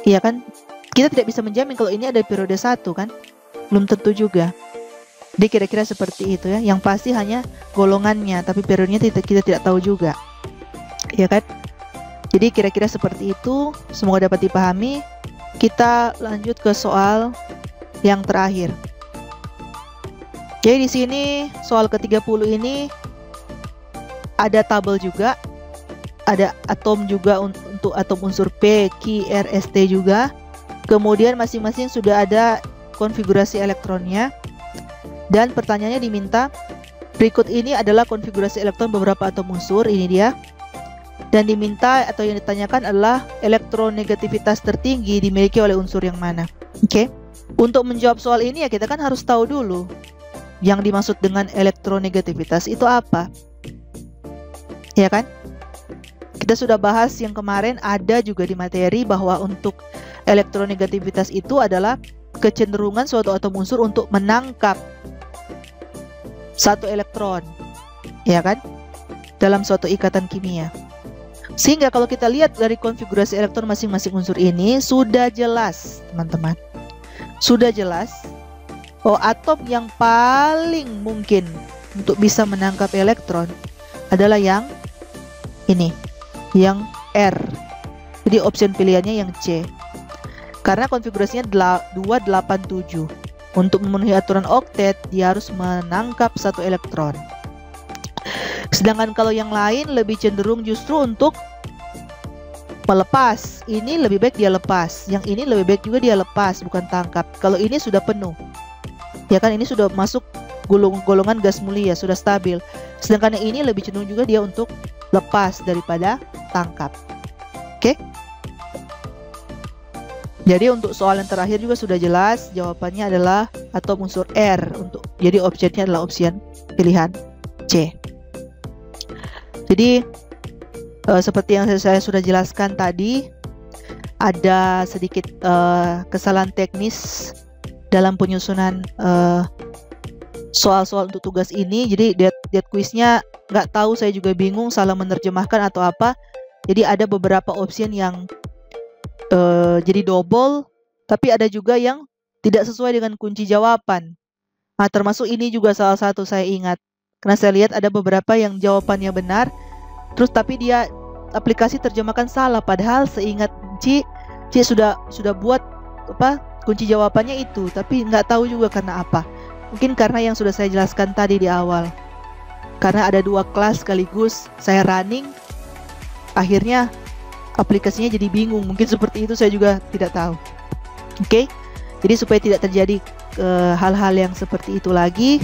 Speaker 1: Iya kan? Kita tidak bisa menjamin kalau ini ada periode 1 kan? Belum tentu juga. Jadi kira-kira seperti itu ya. Yang pasti hanya golongannya, tapi periodenya kita tidak tahu juga. Ya kan? Jadi kira-kira seperti itu. Semoga dapat dipahami. Kita lanjut ke soal yang terakhir. Jadi di sini soal ke-30 ini ada tabel juga. Ada atom juga untuk atom unsur P, Q, R, S, T juga. Kemudian masing-masing sudah ada konfigurasi elektronnya. Dan pertanyaannya diminta, berikut ini adalah konfigurasi elektron beberapa atom unsur, ini dia. Dan diminta atau yang ditanyakan adalah elektronegativitas tertinggi dimiliki oleh unsur yang mana. Oke. Untuk menjawab soal ini ya kita kan harus tahu dulu yang dimaksud dengan elektronegativitas itu apa. Ya kan? Kita sudah bahas yang kemarin, ada juga di materi bahwa untuk elektronegativitas itu adalah kecenderungan suatu atom unsur untuk menangkap satu elektron, ya kan, dalam suatu ikatan kimia. Sehingga kalau kita lihat dari konfigurasi elektron masing-masing unsur ini sudah jelas, teman-teman. Sudah jelas bahwa atom yang paling mungkin untuk bisa menangkap elektron adalah yang ini, yang R. Jadi opsi pilihannya yang C. Karena konfigurasinya 287. Untuk memenuhi aturan oktet, dia harus menangkap satu elektron. Sedangkan kalau yang lain lebih cenderung justru untuk melepas. Ini lebih baik dia lepas. Yang ini lebih baik juga dia lepas, bukan tangkap. Kalau ini sudah penuh, ya kan, ini sudah masuk golongan gas mulia, sudah stabil. Sedangkan yang ini lebih cenderung juga dia untuk lepas daripada tangkap. Oke? Jadi untuk soal yang terakhir juga sudah jelas, jawabannya adalah atom unsur R. Jadi opsinya adalah opsi pilihan C. Jadi Seperti yang saya sudah jelaskan tadi, ada sedikit kesalahan teknis dalam penyusunan soal-soal untuk tugas ini. Jadi dead quiznya nggak tahu, saya juga bingung salah menerjemahkan atau apa. Jadi ada beberapa option yang jadi double, tapi ada juga yang tidak sesuai dengan kunci jawaban. Nah, termasuk ini juga salah satu saya ingat. Karena saya lihat ada beberapa yang jawabannya benar, terus tapi dia aplikasi terjemahkan salah, padahal seingat Ci sudah buat kunci jawabannya itu, tapi nggak tahu juga karena apa. Mungkin karena yang sudah saya jelaskan tadi di awal. Karena ada 2 kelas sekaligus saya running, akhirnya aplikasinya jadi bingung. Mungkin seperti itu, saya juga tidak tahu. Oke. Jadi supaya tidak terjadi hal-hal yang seperti itu lagi,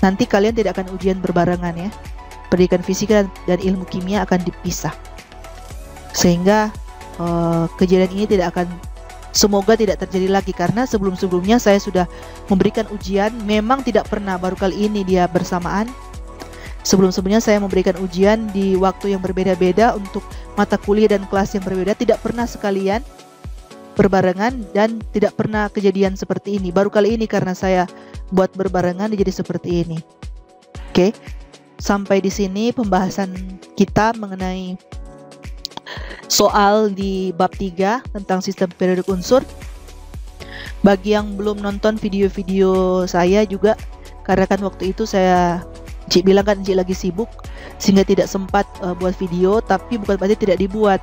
Speaker 1: nanti kalian tidak akan ujian berbarengan ya. Pendidikan fisika dan ilmu kimia akan dipisah. Sehingga kejadian ini semoga tidak terjadi lagi, karena sebelum-sebelumnya saya sudah memberikan ujian, memang tidak pernah, baru kali ini dia bersamaan. Sebelum-sebelumnya saya memberikan ujian di waktu yang berbeda-beda untuk mata kuliah dan kelas yang berbeda, tidak pernah sekalian berbarengan dan tidak pernah kejadian seperti ini. Baru kali ini karena saya buat berbarengan jadi seperti ini. Oke. Sampai di sini pembahasan kita mengenai soal di bab 3 tentang sistem periodik unsur. Bagi yang belum nonton video-video saya juga, karena kan waktu itu Cik bilang kan Cik lagi sibuk sehingga tidak sempat buat video, tapi bukan berarti tidak dibuat.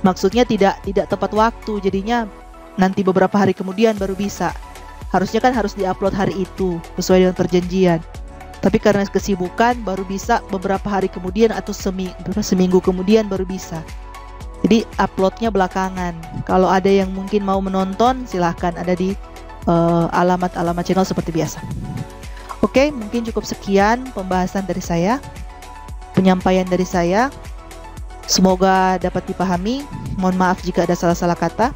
Speaker 1: Maksudnya tidak tepat waktu, jadinya nanti beberapa hari kemudian baru bisa. Harusnya kan harus diupload hari itu sesuai dengan perjanjian. Tapi karena kesibukan baru bisa beberapa hari kemudian atau seminggu kemudian baru bisa. Jadi uploadnya belakangan. Kalau ada yang mungkin mau menonton, silahkan, ada di alamat channel seperti biasa. Oke, mungkin cukup sekian pembahasan dari saya, penyampaian dari saya. Semoga dapat dipahami. Mohon maaf jika ada salah-salah kata.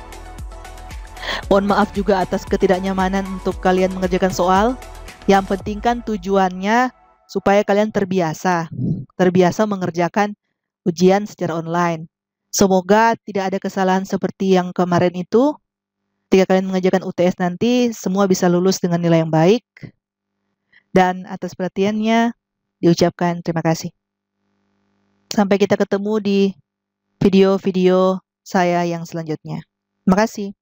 Speaker 1: Mohon maaf juga atas ketidaknyamanan untuk kalian mengerjakan soal. Yang penting kan tujuannya supaya kalian terbiasa mengerjakan ujian secara online. Semoga tidak ada kesalahan seperti yang kemarin itu. Ketika kalian mengerjakan UTS nanti, semua bisa lulus dengan nilai yang baik. Dan atas perhatiannya diucapkan terima kasih. Sampai kita ketemu di video-video saya yang selanjutnya. Terima kasih.